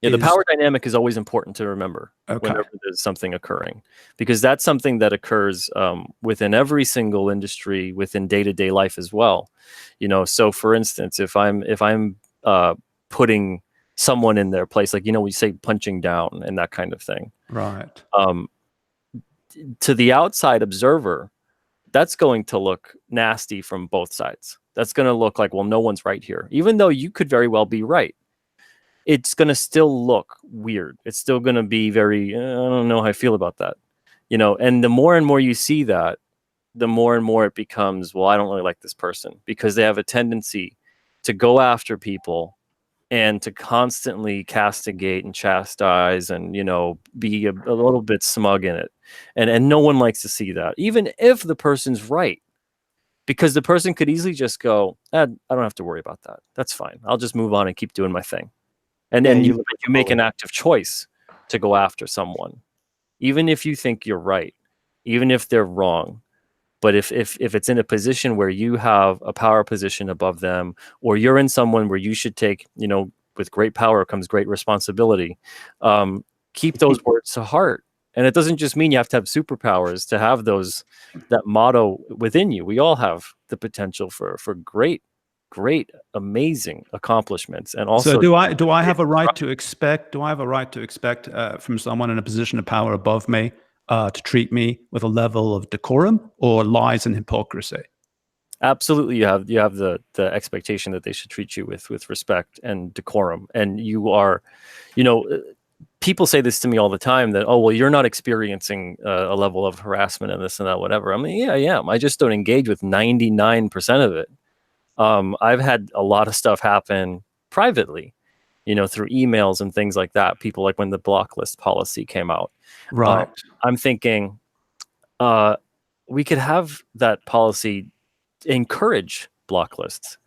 Yeah, the power dynamic is always important to remember whenever there's something occurring, because that's something that occurs within every single industry, within day-to-day life as well. So for instance, if I'm putting someone in their place, like, we say punching down and that kind of thing. Right. To the outside observer, that's going to look nasty from both sides. That's going to look like, well, no one's right here, even though you could very well be right. It's going to still look weird. It's still going to be very, I don't know how I feel about that. And the more and more you see that, the more and more it becomes, well, I don't really like this person, because they have a tendency to go after people and to constantly castigate and chastise and, be a little bit smug in it. And no one likes to see that, even if the person's right, because the person could easily just go, I don't have to worry about that. That's fine. I'll just move on and keep doing my thing. And then you make an active choice to go after someone, even if you think you're right, even if they're wrong. But if it's in a position where you have a power position above them, or you're in someone where you should take, with great power comes great responsibility, keep those words to heart. And it doesn't just mean you have to have superpowers to have that motto within you. We all have the potential for great, amazing accomplishments. And also, so do I have a right to expect? Do I have a right to expect from someone in a position of power above me to treat me with a level of decorum or lies and hypocrisy? Absolutely, you have the expectation that they should treat you with respect and decorum. And you are, people say this to me all the time, that, oh, well, you're not experiencing a level of harassment and this and that, whatever. I mean, yeah, I am. I just don't engage with 99% of it. I've had a lot of stuff happen privately, through emails and things like that. People, like when the block list policy came out, Right. I'm thinking we could have that policy encourage block lists.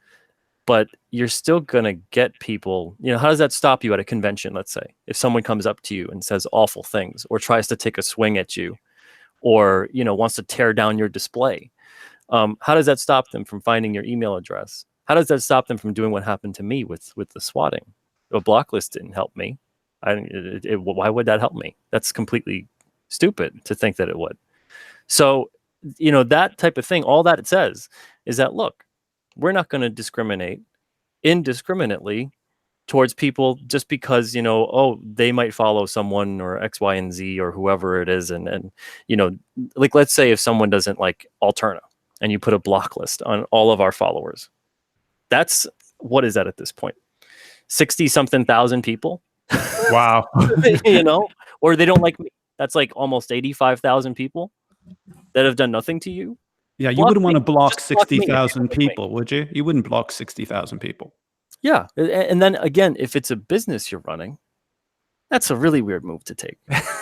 but you're still going to get people, how does that stop you at a convention? Let's say if someone comes up to you and says awful things or tries to take a swing at you or, wants to tear down your display. How does that stop them from finding your email address? How does that stop them from doing what happened to me with the swatting? A block list didn't help me. Why would that help me? That's completely stupid to think that it would. So, that type of thing, all that it says is that, look, we're not going to discriminate indiscriminately towards people just because, they might follow someone or X, Y, and Z or whoever it is. And like, let's say if someone doesn't like ALTERNA and you put a block list on all of our followers, what is that at this point? 60-something thousand people. Wow. Or they don't like me. That's like almost 85,000 people that have done nothing to you. Yeah, you wouldn't want to block Just block me. 60,000 people, would you? You wouldn't block 60,000 people. Yeah. And then again, if it's a business you're running, that's a really weird move to take.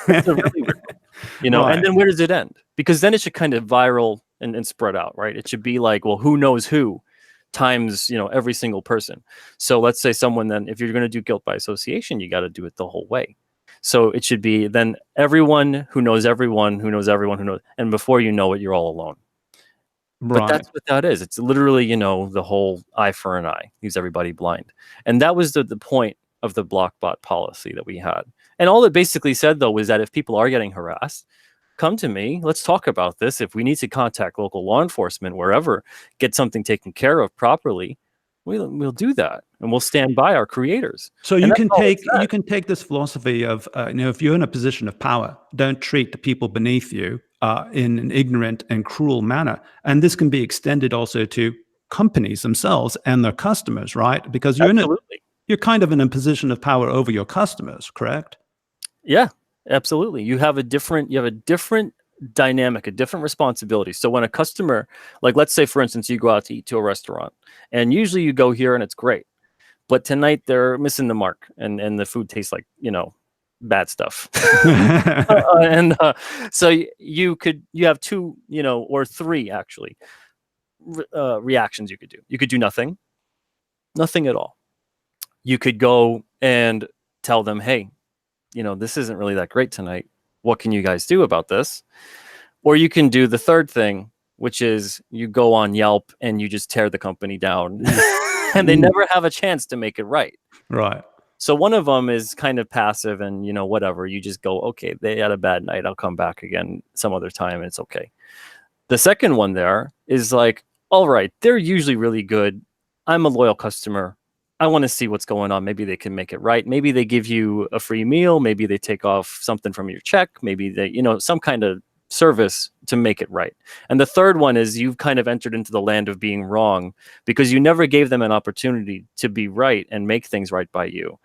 It's a really weird move, Right. And then where does it end? Because then it should kind of viral and spread out, right? It should be like, well, who knows who times, every single person. So let's say someone then, if you're going to do guilt by association, you got to do it the whole way. So it should be then everyone who knows everyone who knows everyone who knows, and before you know it, you're all alone. Right. But that's what that is. It's literally, the whole eye for an eye, leaves everybody blind. And that was the point of the blockbot policy that we had. And all it basically said, though, was that if people are getting harassed, come to me. Let's talk about this. If we need to contact local law enforcement, wherever, get something taken care of properly, we'll do that, and we'll stand by our creators. So you can take this philosophy of if you're in a position of power, don't treat the people beneath you in an ignorant and cruel manner, and this can be extended also to companies themselves and their customers, right? Because you're kind of in a position of power over your customers, correct? Yeah, absolutely. You have a different dynamic, a different responsibility. So when a customer, like let's say for instance, you go out to eat to a restaurant, and usually you go here and it's great, but tonight they're missing the mark and the food tastes like bad stuff. So you have two or three actually reactions you could do. You could do nothing at all. You could go and tell them, hey, this isn't really that great tonight. What can you guys do about this? Or you can do the third thing, which is you go on Yelp and you just tear the company down and they never have a chance to make it right. Right. So one of them is kind of passive and, whatever. You just go, okay, they had a bad night. I'll come back again some other time and it's okay. The second one there is like, all right, they're usually really good. I'm a loyal customer. I want to see what's going on. Maybe they can make it right. Maybe they give you a free meal. Maybe they take off something from your check. Maybe they, some kind of service to make it right. And the third one is you've kind of entered into the land of being wrong because you never gave them an opportunity to be right and make things right by you.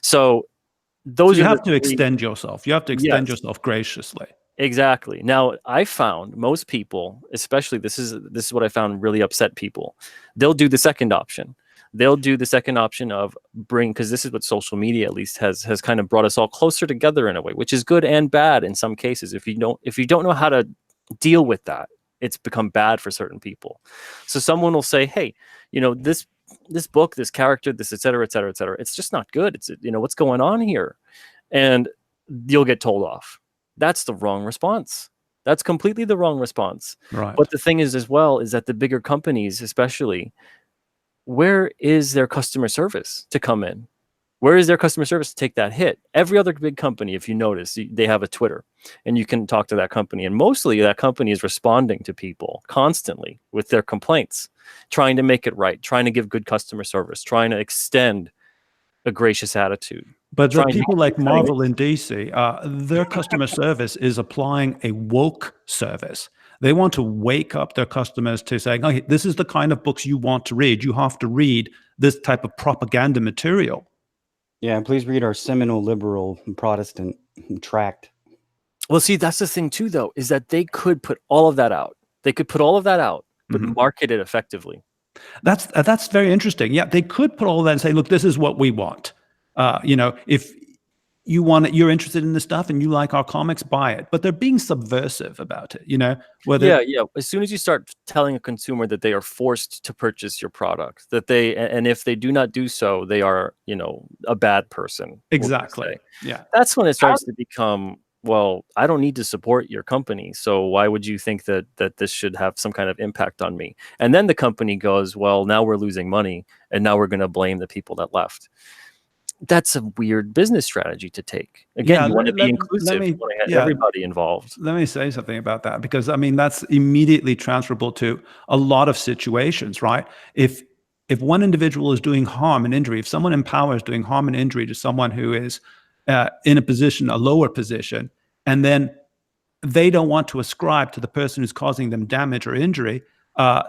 So you have to extend yourself. You have to extend yourself graciously. Exactly. Now, I found most people, especially this is what I found really upset people. They'll do the second option. They'll do the second option of because this is what social media at least has kind of brought us all closer together in a way, which is good and bad in some cases. If you don't know how to deal with that, it's become bad for certain people. So someone will say, hey, this book, this character, this, et cetera, et cetera, et cetera, it's just not good. It's, what's going on here? And you'll get told off. That's the wrong response. That's completely the wrong response. Right. But the thing is as well is that the bigger companies, especially, where is their customer service to come in? Where is their customer service to take that hit? Every other big company, if you notice, they have a Twitter and you can talk to that company. And mostly that company is responding to people constantly with their complaints, trying to make it right, trying to give good customer service, trying to extend a gracious attitude. But the people like Marvel and DC, their customer service is applying a woke service. They want to wake up their customers to saying, okay, this is the kind of books you want to read. You have to read this type of propaganda material. Yeah, and please read our seminal liberal Protestant tract. Well, see, that's the thing too, though, is that they could put all of that out. They could put all of that out, but market it effectively. That's very interesting. Yeah, they could put all that and say, look, this is what we want. you're interested in this stuff and you like our comics, buy it. But they're being subversive about it, you know? Yeah. As soon as you start telling a consumer that they are forced to purchase your product, and if they do not do so, they are, a bad person. Exactly. Yeah. That's when it starts to become, well, I don't need to support your company, so why would you think that this should have some kind of impact on me? And then the company goes, well, now we're losing money, and now we're going to blame the people that left. That's a weird business strategy to take. Again, you want to be inclusive. You want to have everybody involved. Let me say something about that, because I mean, that's immediately transferable to a lot of situations, right? If one individual is doing harm and injury, if someone in power is doing harm and injury to someone who is in a lower position, and then they don't want to ascribe to the person who's causing them damage or injury,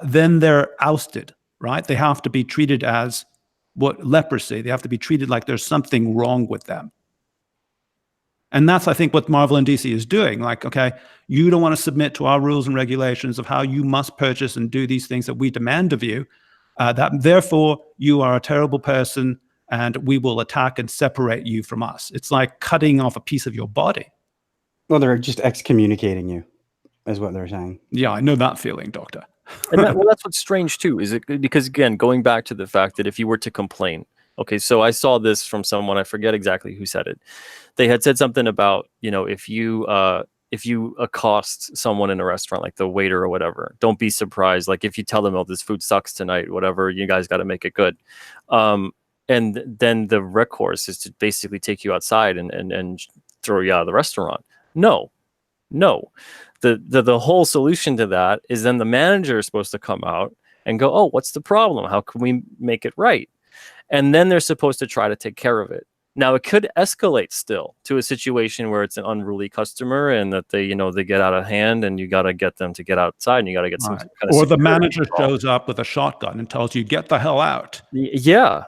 then they're ousted, right? They have to be treated as leprosy. They have to be treated like there's something wrong with them. And that's, I think, what Marvel and DC is doing. Like, okay, you don't want to submit to our rules and regulations of how you must purchase and do these things that we demand of you. Therefore, you are a terrible person, and we will attack and separate you from us. It's like cutting off a piece of your body. Well, they're just excommunicating you, is what they're saying. Yeah, I know that feeling, Doctor. And that's what's strange too, is it because, again, going back to the fact that if you were to complain, okay, so I saw this from someone, I forget exactly who said it. They had said something about, if you accost someone in a restaurant, like the waiter or whatever, don't be surprised. Like if you tell them, oh, this food sucks tonight, whatever, you guys got to make it good. And then the recourse is to basically take you outside and throw you out of the restaurant. No. The whole solution to that is then the manager is supposed to come out and go, oh, what's the problem? How can we make it right? And then they're supposed to try to take care of it. Now, it could escalate still to a situation where it's an unruly customer and that they get out of hand, and you got to get them to get outside, and you got to get some kind of, or the manager shows up with a shotgun and tells you, get the hell out. Yeah,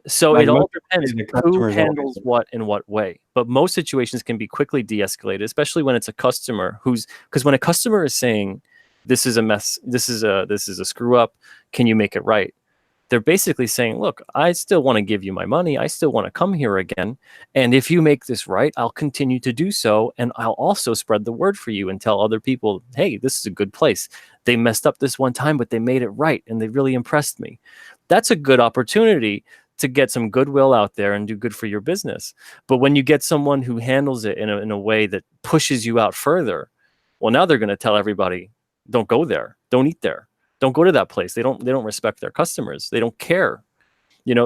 so it all depends who handles what in what way. But most situations can be quickly de-escalated, especially when it's a customer because when a customer is saying, this is a mess, this is a screw up, can you make it right? They're basically saying, look, I still want to give you my money. I still want to come here again. And if you make this right, I'll continue to do so. And I'll also spread the word for you and tell other people, hey, this is a good place. They messed up this one time, but they made it right. And they really impressed me. That's a good opportunity to get some goodwill out there and do good for your business. But when you get someone who handles it in a way that pushes you out further, well, now they're going to tell everybody, don't go there. Don't eat there. Don't go to that place. They don't respect their customers. They don't care.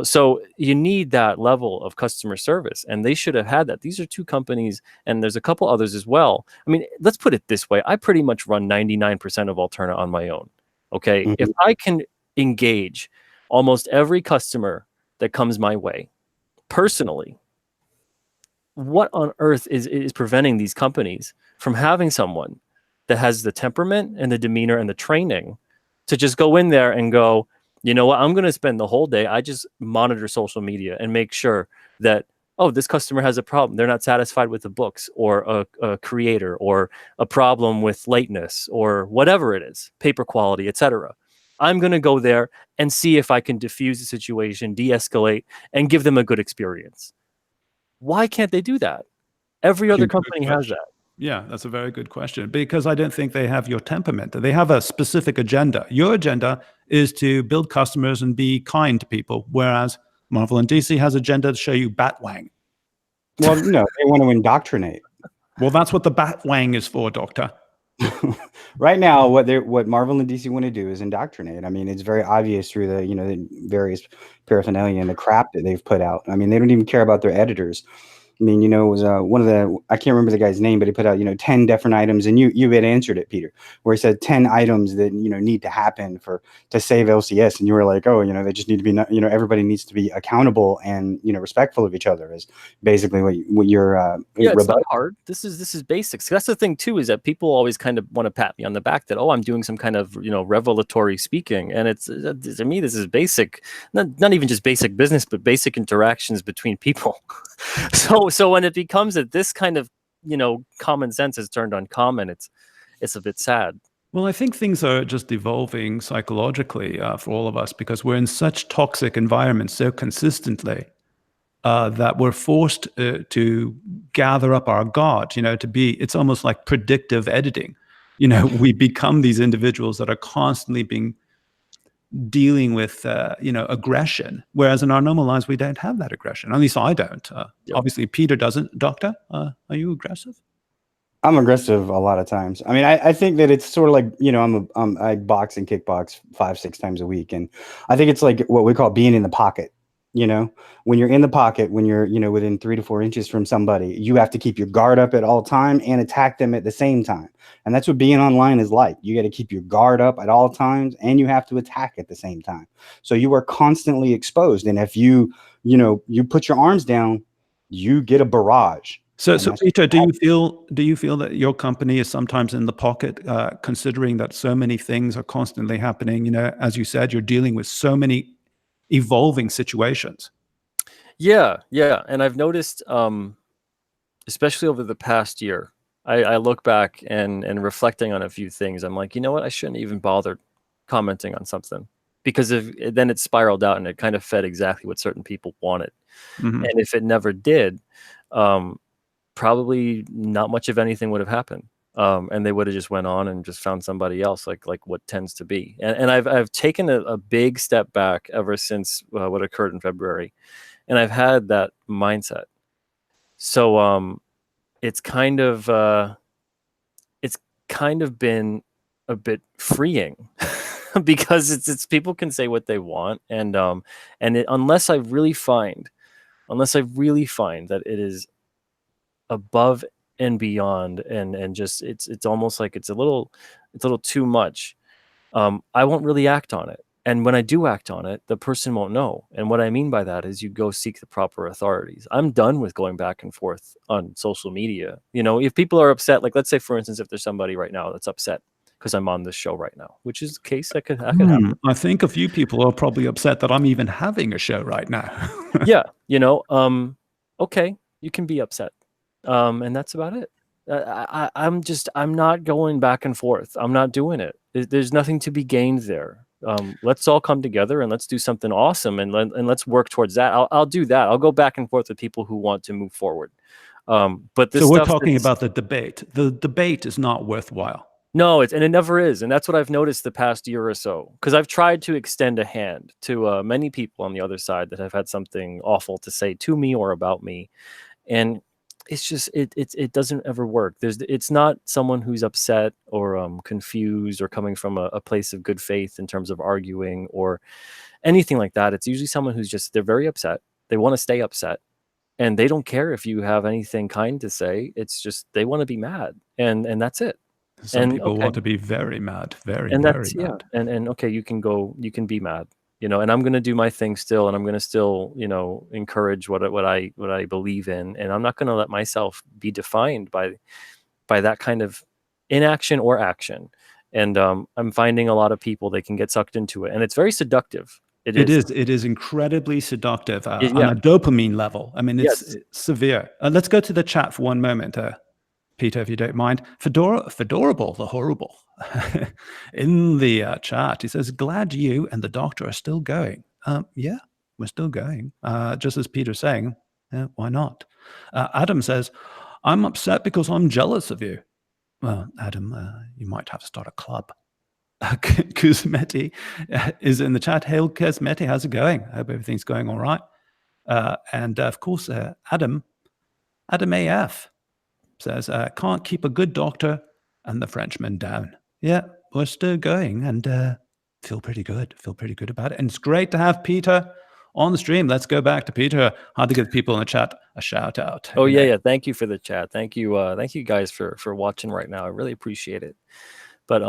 So you need that level of customer service, and they should have had that. These are two companies, and there's a couple others as well. I mean, let's put it this way. I pretty much run 99% of Alterna on my own. Okay. Mm-hmm. If I can engage almost every customer that comes my way personally, what on earth is preventing these companies from having someone that has the temperament and the demeanor and the training to just go in there and go, you know what, I'm going to spend the whole day. I just monitor social media and make sure that, oh, this customer has a problem. They're not satisfied with the books, or a creator, or a problem with lateness, or whatever it is, paper quality, etc. I'm going to go there and see if I can diffuse the situation, de-escalate, and give them a good experience. Why can't they do that? Every other company has that. Yeah, that's a very good question, because I don't think they have your temperament. They have a specific agenda. Your agenda is to build customers and be kind to people, whereas Marvel and DC has agenda to show you Batwang. Well, no, they want to indoctrinate. Well, that's what the Batwang is for, Doctor. Right now, what Marvel and DC want to do is indoctrinate. I mean, it's very obvious through the various paraphernalia and the crap that they've put out. I mean, they don't even care about their editors. I mean, it was one of the, I can't remember the guy's name, but he put out, 10 different items, and you had answered it, Peter, where he said 10 items that, need to happen to save LCS. And you were like, oh, they just need to be, everybody needs to be accountable and, respectful of each other, is basically what you're, yeah, it's not hard. This is basics. That's the thing too, is that people always kind of want to pat me on the back that, oh, I'm doing some kind of, revelatory speaking. And it's, to me, this is basic, not even just basic business, but basic interactions between people. So when it becomes that this kind of, common sense is turned uncommon, it's a bit sad. Well, I think things are just evolving psychologically for all of us, because we're in such toxic environments so consistently that we're forced to gather up our guard, it's almost like predictive editing. We become these individuals that are constantly dealing with, aggression, whereas in our normal lives, we don't have that aggression. At least I don't. Yep. Obviously, Peter doesn't. Doctor, are you aggressive? I'm aggressive a lot of times. I mean, I think that it's sort of like, I box and kickbox 5-6 times a week. And I think it's like what we call being in the pocket. When you're in the pocket, when you're, within 3 to 4 inches from somebody, you have to keep your guard up at all time and attack them at the same time. And that's what being online is like. You got to keep your guard up at all times and you have to attack at the same time. So you are constantly exposed. And if you put your arms down, you get a barrage. So Peter, do you feel that your company is sometimes in the pocket, considering that so many things are constantly happening? As you said, you're dealing with so many evolving situations. Yeah. And I've noticed, especially over the past year, I look back and reflecting on a few things. I'm like, you know what? I shouldn't even bothered commenting on something, because then it spiraled out and it kind of fed exactly what certain people wanted. Mm-hmm. And if it never did, probably not much of anything would have happened. And they would have just went on and just found somebody else, like what tends to be. And I've taken a big step back ever since what occurred in February, and I've had that mindset. So it's kind of been a bit freeing because it's people can say what they want, and unless I really find that it is above and beyond, and just it's almost like it's a little too much, I won't really act on it. And when I do act on it, the person won't know. And what I mean by that is you go seek the proper authorities. I'm done with going back and forth on social media. If people are upset, like let's say for instance, if there's somebody right now that's upset because I'm on this show right now, which is the case that could happen. I think a few people are probably upset that I'm even having a show right now. Yeah, okay, you can be upset. And that's about it. I'm not going back and forth. I'm not doing it. There's nothing to be gained there. Let's all come together and let's do something awesome, and let's work towards that. I'll do that. I'll go back and forth with people who want to move forward. But this so we're talking about the debate. The debate is not worthwhile. No, it never is. And that's what I've noticed the past year or so, because I've tried to extend a hand to many people on the other side that have had something awful to say to me or about me. And it's just, it doesn't ever work. It's not someone who's upset or confused or coming from a place of good faith in terms of arguing or anything like that. It's usually someone who's they're very upset. They want to stay upset. And they don't care if you have anything kind to say. It's just, they want to be mad. And that's it. Some people want to be very mad, very and very that's mad. Yeah, and okay, you can be mad, and I'm going to do my thing still, and I'm going to still encourage what I believe in, and I'm not going to let myself be defined by that kind of inaction or action. And I'm finding a lot of people, they can get sucked into it, and it's very seductive. It is incredibly seductive on a dopamine level. I mean, it's severe. Let's go to the chat for one moment. Peter, if you don't mind. Fedorable, the horrible. In the chat, he says, glad you and the doctor are still going. Yeah, we're still going. Just as Peter's saying, why not? Adam says, I'm upset because I'm jealous of you. Well, Adam, you might have to start a club. Kuzmeti is in the chat. Hail, Kuzmeti, how's it going? I hope everything's going all right. And of course, Adam AF says, can't keep a good doctor and the Frenchman down. Yeah, we're still going and feel pretty good about it. And it's great to have Peter on the stream. Let's go back to Peter. How to give people in the chat a shout out. Oh, yeah. Thank you for the chat. Thank you guys for watching right now. I really appreciate it. But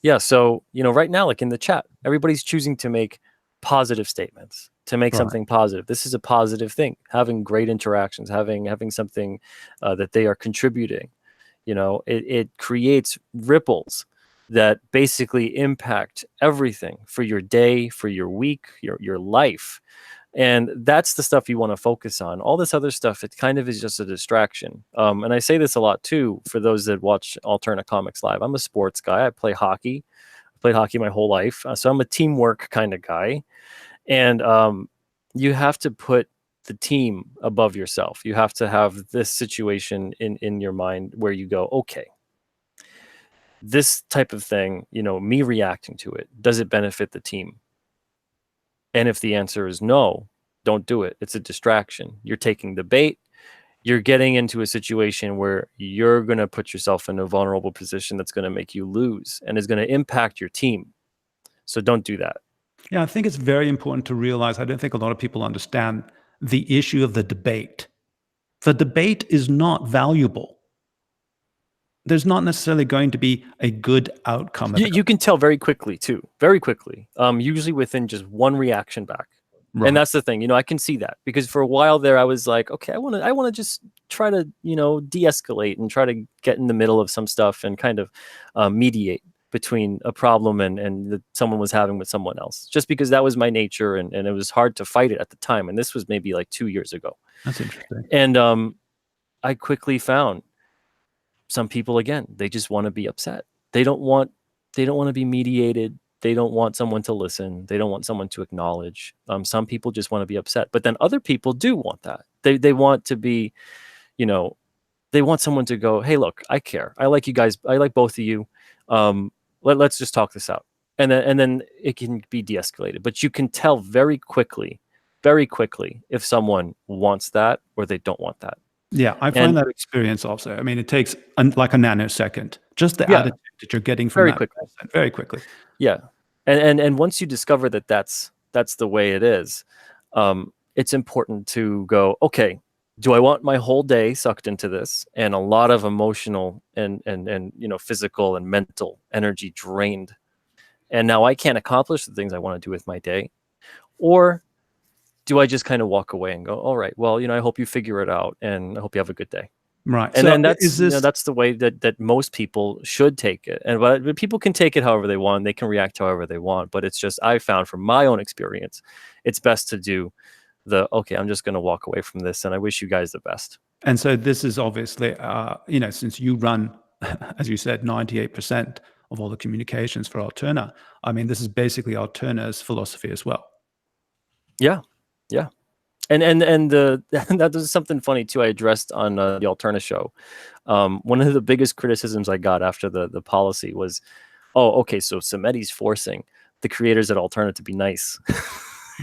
yeah, so right now, like in the chat, everybody's choosing to make positive statements, to make something positive. This is a positive thing, having great interactions, having something that they are contributing. It creates ripples that basically impact everything for your day, for your week, your life. And that's the stuff you want to focus on. All this other stuff, it kind of is just a distraction. And I say this a lot too, for those that watch Alterna Comics Live. I'm a sports guy. I play hockey. I played hockey my whole life. So I'm a teamwork kind of guy. And you have to put the team above yourself. You have to have this situation in your mind where you go, okay, this type of thing, you know, me reacting to it, does it benefit the team? And if the answer is no, don't do it. It's a distraction. You're taking the bait. You're getting into a situation where you're going to put yourself in a vulnerable position that's going to make you lose and is going to impact your team. So don't do that. Yeah, I think it's very important to realize, I don't think a lot of people understand the issue of the debate. The debate is not valuable. There's not necessarily going to be a good outcome of it. You can tell very quickly too, very quickly, usually within just one reaction back. Right. And that's the thing, you know, I can see that because for a while there, I was like, okay, I want to just try to, you know, de-escalate and try to get in the middle of some stuff and kind of mediate between a problem and that someone was having with someone else, just because that was my nature and it was hard to fight it at the time. And this was maybe like 2 years ago. That's interesting. And I quickly found some people, again, they just want to be upset. They don't want to be mediated. They don't want someone to listen. They don't want someone to acknowledge. Some people just want to be upset, but then other people do want that. They want to be, you know, they want someone to go, hey, look, I care. I like you guys. I like both of you. Let's just talk this out. And then it can be de-escalated, but you can tell very quickly if someone wants that or they don't want that. Yeah, I find that experience also. I mean, it takes like a nanosecond, just the attitude that you're getting from very that quickly. person, very quickly. Yeah, and once you discover that that's the way it is, it's important to go, okay, do I want my whole day sucked into this and a lot of emotional and you know, physical and mental energy drained, and now I can't accomplish the things I want to do with my day, or do I just kind of walk away and go, all right, well, you know, I hope you figure it out and I hope you have a good day. Right. And so then that's, you know, that's the way that most people should take it. And but people can take it however they want. They can react however they want. But it's just, I found from my own experience, it's best to do okay, I'm just going to walk away from this and I wish you guys the best. And so this is obviously, you know, since you run, as you said, 98% of all the communications for ALTERNA, I mean, this is basically ALTERNA's philosophy as well. Yeah. Yeah. And that was something funny too. I addressed on the ALTERNA show. One of the biggest criticisms I got after the policy was, oh, okay, so Simeti's forcing the creators at ALTERNA to be nice.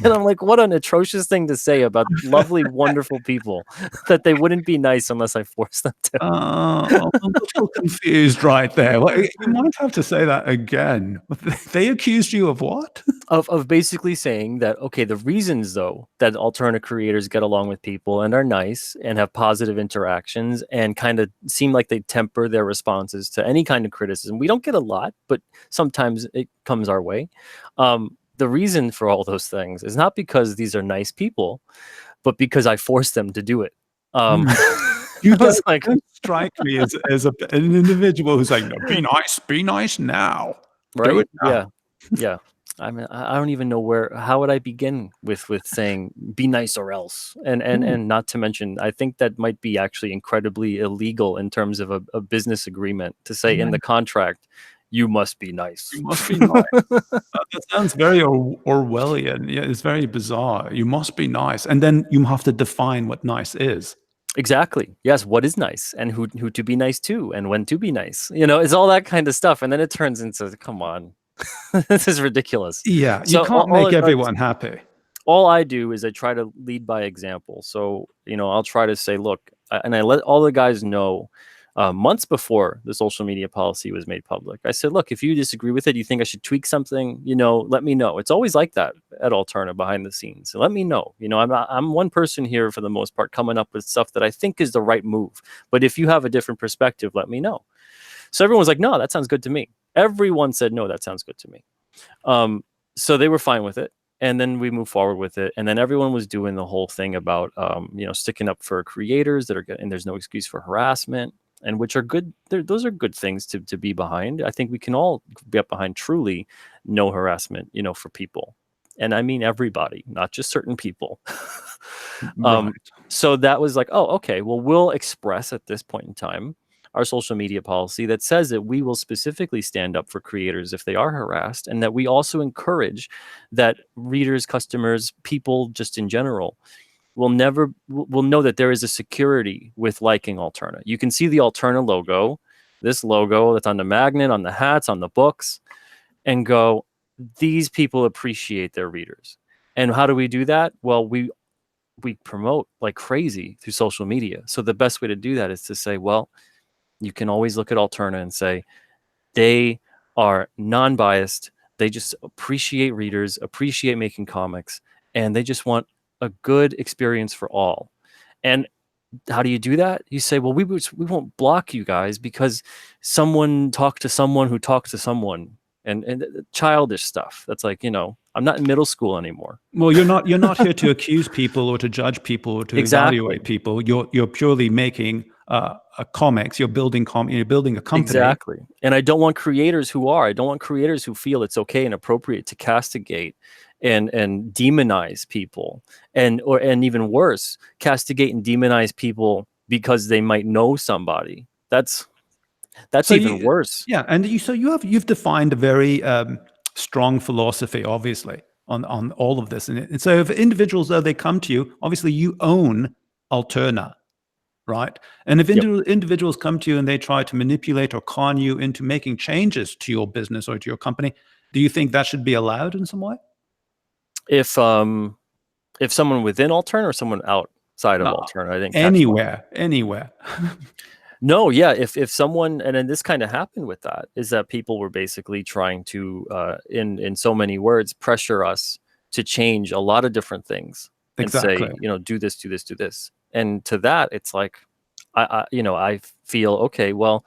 And I'm like, what an atrocious thing to say about lovely, wonderful people, that they wouldn't be nice unless I forced them to. I'm a little confused right there. Well, you might have to say that again. They accused you of what? Of basically saying that, okay, the reasons though that ALTERNA creators get along with people and are nice and have positive interactions and kind of seem like they temper their responses to any kind of criticism. We don't get a lot, but sometimes it comes our way. The reason for all those things is not because these are nice people, but because I forced them to do it. You don't strike me as an individual who's like, no, be nice now. Right? Do it now. Yeah. I mean, I don't even know how would I begin with saying be nice or else, and not to mention, I think that might be actually incredibly illegal in terms of a business agreement to say in the contract, you must be nice. You must be nice. That sounds very Orwellian. Yeah, it's very bizarre. You must be nice, and then you have to define what nice is. Exactly. Yes. What is nice, and who to be nice to, and when to be nice. You know, it's all that kind of stuff, and then it turns into, come on, this is ridiculous. Yeah, you can't make everyone happy. All I do is I try to lead by example. So, you know, I'll try to say, look, and I let all the guys know. Months before the social media policy was made public, I said, look, if you disagree with it, you think I should tweak something, you know, let me know. It's always like that at ALTERNA behind the scenes. So let me know. You know, I'm one person here for the most part coming up with stuff that I think is the right move. But if you have a different perspective, let me know. So everyone was like, no, that sounds good to me. Everyone said, no, that sounds good to me. So they were fine with it. And then we moved forward with it. And then everyone was doing the whole thing about, you know, sticking up for creators that are getting, there's no excuse for harassment. And which are good. Those are good things to be behind. I think we can all be up behind truly no harassment, you know, for people. And I mean everybody, not just certain people. Right. So that was like, oh, okay, well, we'll express at this point in time our social media policy that says that we will specifically stand up for creators if they are harassed, and that we also encourage that readers, customers, people just in general will know that there is a security with liking Alterna. You can see the Alterna logo, this logo that's on the magnet, on the hats, on the books, and go, these people appreciate their readers. And how do we do that? Well, we promote like crazy through social media. So the best way to do that is to say, well, you can always look at Alterna and say, they are non-biased. They just appreciate readers, appreciate making comics, and they just want a good experience for all. And how do you do that? You say, well, we won't block you guys because someone talked to someone who talked to someone, and childish stuff. That's like, I'm not in middle school anymore. Well, you're not here to accuse people or to judge people or to evaluate people. You're purely making comics. You're building a company. Exactly. And I don't want creators who feel it's okay and appropriate to castigate and demonize people, and even worse, castigate and demonize people because they might know somebody. That's even worse. Yeah, and you've defined a very strong philosophy, obviously, on all of this. And so if individuals, though, they come to you, obviously you own Alterna, right? And if individuals come to you and they try to manipulate or con you into making changes to your business or to your company, do you think that should be allowed in some way? If someone within Alterna or someone outside of Alterna, I think anywhere. No, yeah. If someone, and then this kind of happened with that, is that people were basically trying to, in so many words, pressure us to change a lot of different things and say, do this, do this, do this. And to that, it's like, I feel, okay, well,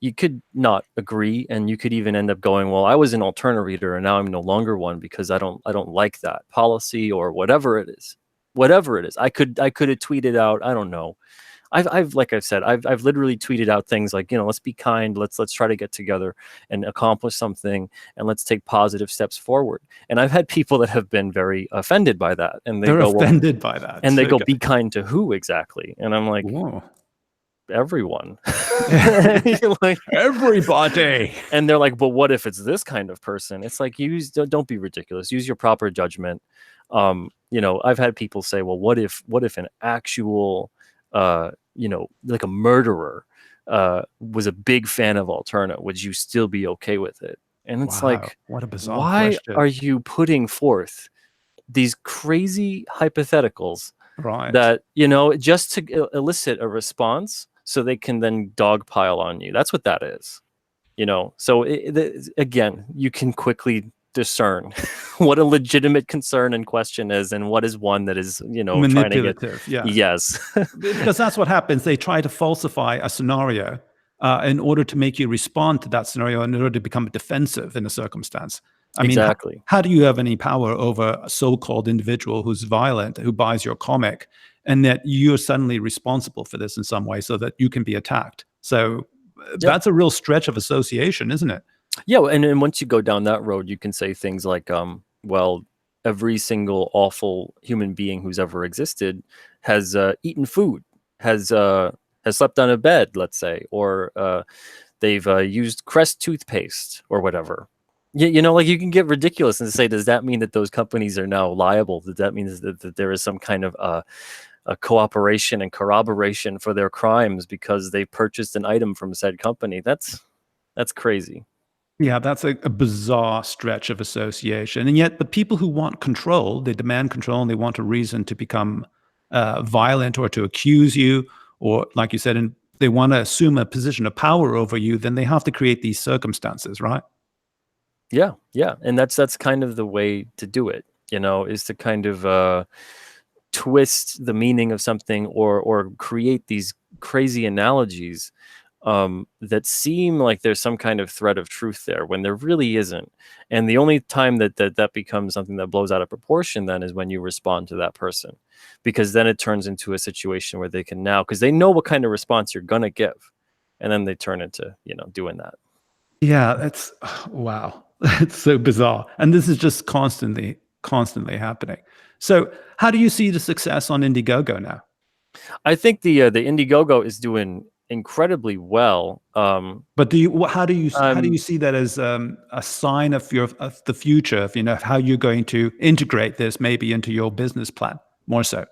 you could not agree, and you could even end up going, well, I was an Alterna reader and now I'm no longer one because I don't like that policy or whatever it is. I could have tweeted out, I don't know. I've like I've said, I've literally tweeted out things like, let's be kind, let's try to get together and accomplish something, and let's take positive steps forward. And I've had people that have been very offended by that, and they're offended by that, and they go, "Be kind to who exactly?" And I'm like, whoa. Everyone. Like, everybody. And they're like, but what if it's this kind of person? It's like, don't be ridiculous. Use your proper judgment. I've had people say, well, what if an actual like a murderer was a big fan of Alterna, would you still be okay with it? And it's like, what a bizarre why question. are you putting forth these crazy hypotheticals, right, that just to elicit a response so they can then dogpile on you? That's what that is. So again, you can quickly discern what a legitimate concern and question is, and what is one that is manipulative. Trying to get, yes. Because that's what happens. They try to falsify a scenario in order to make you respond to that scenario, in order to become defensive in a circumstance. I mean, how do you have any power over a so-called individual who's violent, who buys your comic, and that you're suddenly responsible for this in some way so that you can be attacked? So that's a real stretch of association, isn't it? Yeah, and once you go down that road, you can say things like, well, every single awful human being who's ever existed has eaten food, has slept on a bed, let's say, or they've used Crest toothpaste or whatever. Like, you can get ridiculous and say, does that mean that those companies are now liable? Does that mean that there is some kind of a cooperation and corroboration for their crimes because they purchased an item from said company? That's crazy. Yeah, that's a bizarre stretch of association. And yet the people who want control, they demand control, and they want a reason to become violent or to accuse you, or like you said, and they want to assume a position of power over you, then they have to create these circumstances, right? Yeah. And that's kind of the way to do it, is to kind of twist the meaning of something or create these crazy analogies that seem like there's some kind of thread of truth there when there really isn't. And the only time that becomes something that blows out of proportion then is when you respond to that person, because then it turns into a situation where they can now, because they know what kind of response you're going to give, and then they turn into, doing that. Yeah, that's, wow. It's so bizarre. And this is just constantly happening. So how do you see the success on Indiegogo now? I think the Indiegogo is doing incredibly well. But how do you see that as a sign of the future, of how you're going to integrate this maybe into your business plan more so?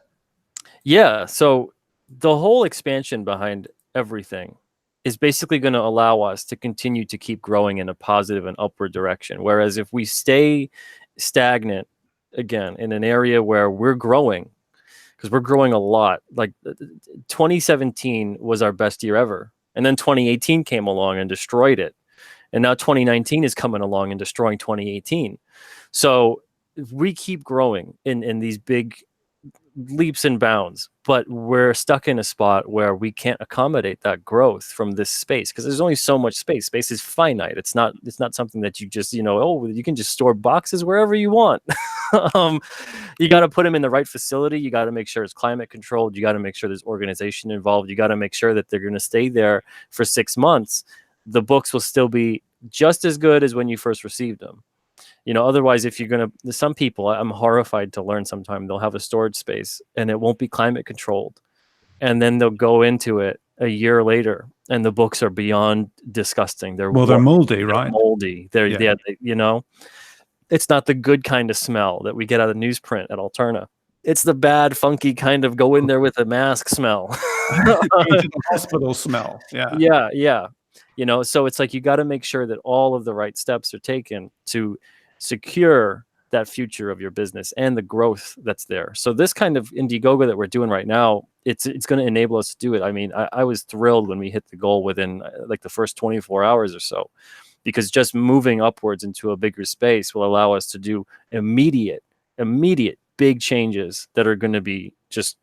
Yeah. So the whole expansion behind everything is basically going to allow us to continue to keep growing in a positive and upward direction. Whereas if we stay stagnant, again, in an area where we're growing, because we're growing a lot, like 2017 was our best year ever. And then 2018 came along and destroyed it. And now 2019 is coming along and destroying 2018. So if we keep growing in these big leaps and bounds, but we're stuck in a spot where we can't accommodate that growth from this space because there's only so much space. Space is finite. It's not something that you just, oh, you can just store boxes wherever you want. You got to put them in the right facility. You got to make sure it's climate controlled. You got to make sure there's organization involved. You got to make sure that they're going to stay there for 6 months. The books will still be just as good as when you first received them. Otherwise, if you're going to, some people, I'm horrified to learn sometime, they'll have a storage space and it won't be climate controlled. And then they'll go into it a year later and the books are beyond disgusting. They're moldy, right? Moldy. It's not the good kind of smell that we get out of newsprint at ALTERNA. It's the bad, funky kind of go in there with a mask smell. The hospital smell. Yeah. Yeah. So it's like you got to make sure that all of the right steps are taken to secure that future of your business and the growth that's there. So this kind of Indiegogo that we're doing right now, it's going to enable us to do it. I mean, I was thrilled when we hit the goal within like the first 24 hours or so, because just moving upwards into a bigger space will allow us to do immediate big changes that are going to be just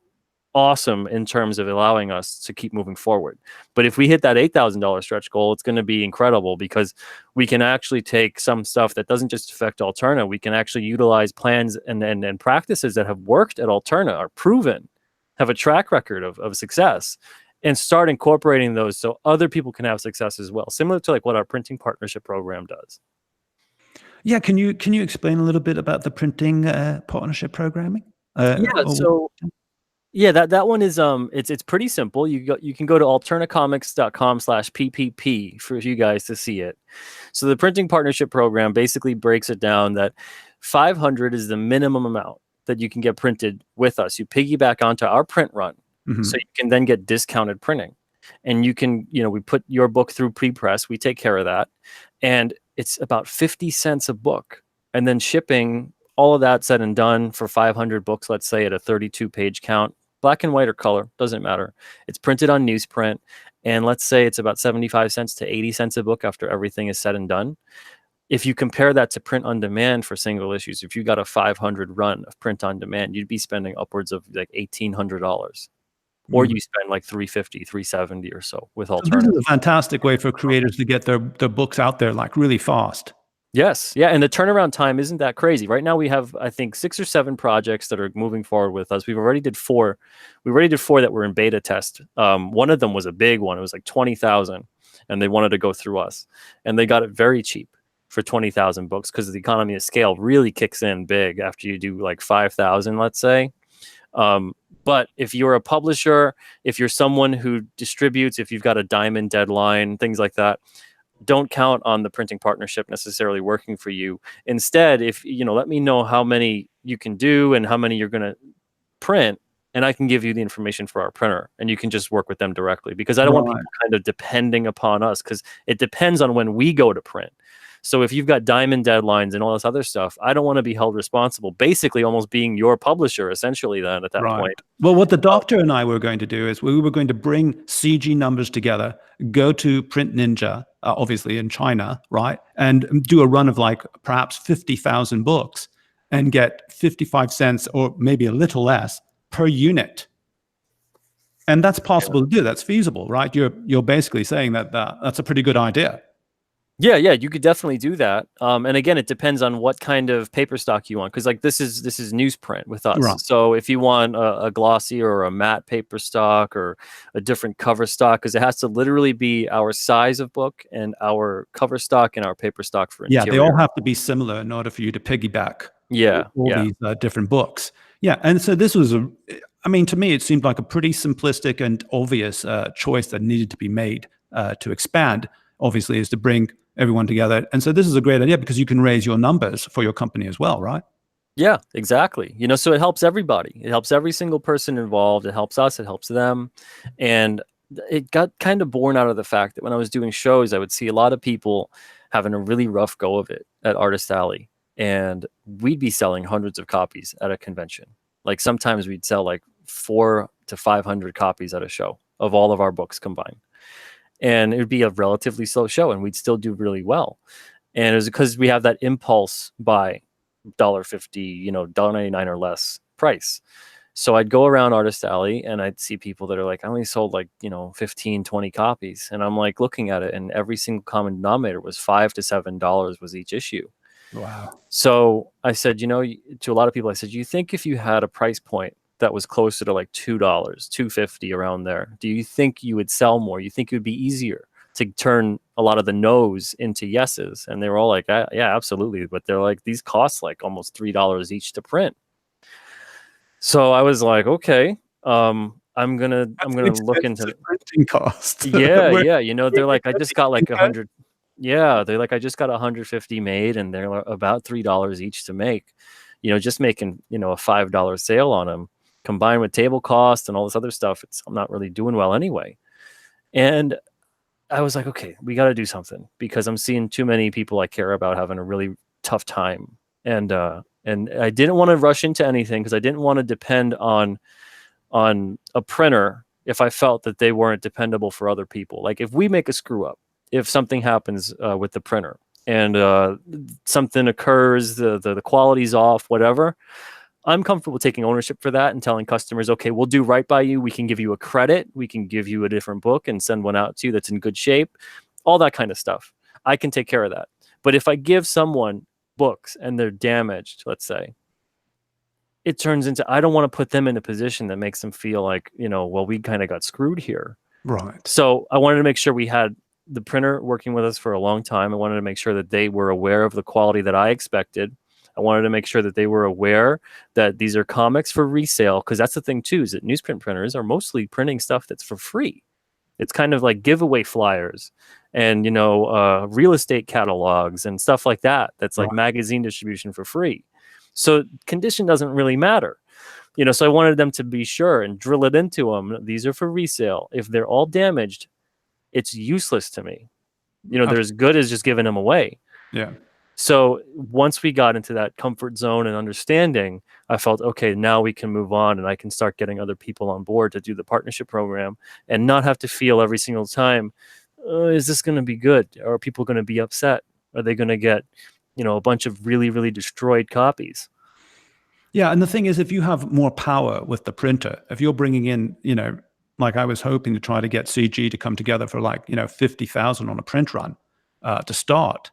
awesome in terms of allowing us to keep moving forward. But if we hit that $8,000 stretch goal, it's going to be incredible because we can actually take some stuff that doesn't just affect ALTERNA. We can actually utilize plans and practices that have worked at ALTERNA, are proven, have a track record of success, and start incorporating those so other people can have success as well, similar to like what our printing partnership program does. Yeah, can you explain a little bit about the printing partnership programming? That one is it's pretty simple. You can go to alternacomics.com/PPP for you guys to see it. So the printing partnership program basically breaks it down that 500 is the minimum amount that you can get printed with us. You piggyback onto our print run, so you can then get discounted printing, and you can we put your book through pre-press. We take care of that, and it's about 50 cents a book, and then shipping. All of that said and done for 500 books, let's say at a 32-page count. Black and white or color, doesn't matter. It's printed on newsprint, and let's say it's about 75 cents to 80 cents a book after everything is said and done. If you compare that to print on demand for single issues, if you got a 500 run of print on demand, you'd be spending upwards of like $1,800, or you spend like $350, $370 or so with ALTERNA. This is a fantastic way for creators to get their books out there like really fast. Yes. Yeah. And the turnaround time isn't that crazy. Right now we have, I think, 6 or 7 projects that are moving forward with us. We've already did 4. We already did 4 that were in beta test. One of them was a big one. It was like 20,000 and they wanted to go through us, and they got it very cheap for 20,000 books because the economy of scale really kicks in big after you do like 5,000, let's say. But if you're a publisher, if you're someone who distributes, if you've got a diamond deadline, things like that, don't count on the printing partnership necessarily working for you. Instead, if let me know how many you can do and how many you're going to print, and I can give you the information for our printer, and you can just work with them directly, because I don't want people kind of depending upon us, because it depends on when we go to print. So if you've got diamond deadlines and all this other stuff, I don't want to be held responsible, basically almost being your publisher essentially then at that point. Well, what the doctor and I were going to do is we were going to bring CG numbers together, go to Print Ninja, obviously in China, right? And do a run of like perhaps 50,000 books and get 55 cents or maybe a little less per unit. And that's possible to do. That's feasible, right? You're basically saying that that's a pretty good idea. Yeah, you could definitely do that. And again, it depends on what kind of paper stock you want, because like this is newsprint with us. Right. So if you want a glossy or a matte paper stock or a different cover stock, because it has to literally be our size of book and our cover stock and our paper stock for interior. Yeah, they all have to be similar in order for you to piggyback. All these different books. Yeah, and so this was to me, it seemed like a pretty simplistic and obvious choice that needed to be made to expand. Obviously, is to bring everyone together. And so this is a great idea because you can raise your numbers for your company as well, right? Yeah, exactly. You know, so it helps everybody. It helps every single person involved. It helps us. It helps them. And it got kind of born out of the fact that when I was doing shows, I would see a lot of people having a really rough go of it at Artist Alley. And we'd be selling hundreds of copies at a convention. Like sometimes we'd sell like 400 to 500 copies at a show of all of our books combined. And it would be a relatively slow show and we'd still do really well. And it was because we have that impulse buy, $1.50, you know, $1.99 or less price. So I'd go around Artist Alley and I'd see people that are like, I only sold like, you know, 15, 20 copies. And I'm like looking at it and every single common denominator was $5 to $7 was each issue. Wow. So I said, you know, to a lot of people, I said, you think if you had a price point that was closer to like $2, $2.50 around there, do you think you would sell more? You think it would be easier to turn a lot of the no's into yeses? And they were all like, yeah, absolutely. But they're like, these cost like almost $3 each to print. So I was like, okay, I'm gonna look into the printing cost. Yeah. You know, they're like, I just got like 100. Yeah, they're like, I just got 150 made, and they're about $3 each to make. You know, just making, you know, a $5 sale on them, combined with table cost and all this other stuff. I'm not really doing well anyway. And I was like, okay, we got to do something because I'm seeing too many people I care about having a really tough time. And I didn't want to rush into anything because I didn't want to depend on a printer if I felt that they weren't dependable for other people. Like if we make a screw up, if something happens with the printer and something occurs, the quality's off, whatever, I'm comfortable taking ownership for that and telling customers, okay, we'll do right by you. We can give you a credit. We can give you a different book and send one out to you that's in good shape, all that kind of stuff. I can take care of that. But if I give someone books and they're damaged, let's say, it turns into, I don't want to put them in a position that makes them feel like, you know, well, we kind of got screwed here. Right. So I wanted to make sure we had the printer working with us for a long time. I wanted to make sure that they were aware of the quality that I expected. I wanted to make sure that they were aware that these are comics for resale, because that's the thing too, is that newsprint printers are mostly printing stuff that's for free. It's kind of like giveaway flyers and, you know, real estate catalogs and stuff like that. That's like magazine distribution for free. So condition doesn't really matter. You know, so I wanted them to be sure and drill it into them. These are for resale. If they're all damaged, it's useless to me. You know, they're as good as just giving them away. Yeah. So once we got into that comfort zone and understanding, I felt, okay, now we can move on and I can start getting other people on board to do the partnership program and not have to feel every single time, is this going to be good? Are people going to be upset? Are they going to get, you know, a bunch of really, really destroyed copies? Yeah. And the thing is, if you have more power with the printer, if you're bringing in, you know, like I was hoping to try to get CG to come together for like, you know, 50,000 on a print run to start.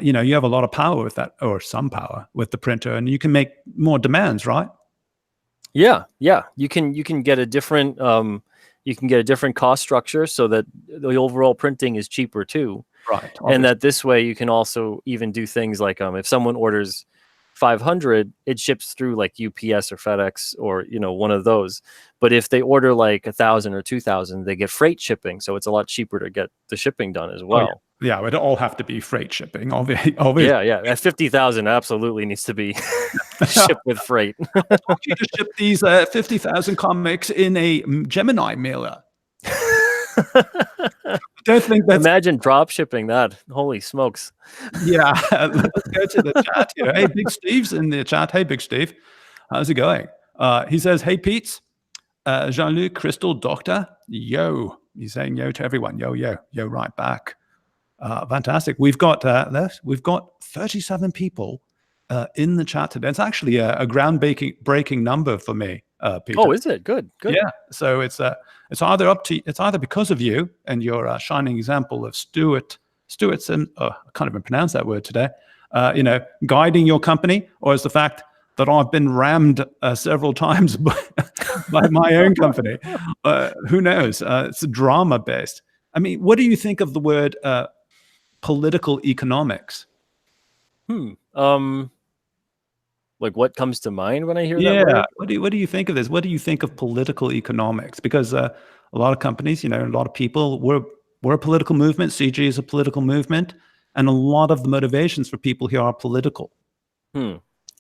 You know, you have a lot of power with that, or some power with the printer, and you can make more demands, right? Yeah. You can get a different cost structure so that the overall printing is cheaper too. Right. Obviously. And that this way you can also even do things like if someone orders 500, it ships through like UPS or FedEx or, you know, one of those. But if they order like 1,000 or 2,000, they get freight shipping, so it's a lot cheaper to get the shipping done as well. Oh, yeah, it would all have to be freight shipping, obviously. Yeah. At 50,000, absolutely needs to be shipped with freight. I want you to ship these 50,000 comics in a Gemini mailer. Don't think that's... Imagine drop shipping that. Holy smokes. Yeah. Let's go to the chat here. Hey, Big Steve's in the chat. Hey, Big Steve. How's it going? He says, hey, Pete, Jean-Luc, Crystal, Doctor, yo. He's saying yo to everyone. Yo, right back. Fantastic. We've got 37 people in the chat today. It's actually a groundbreaking number for me, Peter. Oh, is it? Good. Yeah. So it's either because of you and your shining example of Stewartson. I can't even pronounce that word today. You know, guiding your company, or is the fact that I've been rammed several times by my own company. Who knows? It's drama based. I mean, what do you think of the word political economics? Like what comes to mind when I hear that word? What do you think of this? What do you think of political economics? Because a lot of companies, you know, a lot of people, we're a political movement. CG is a political movement, and a lot of the motivations for people here are political.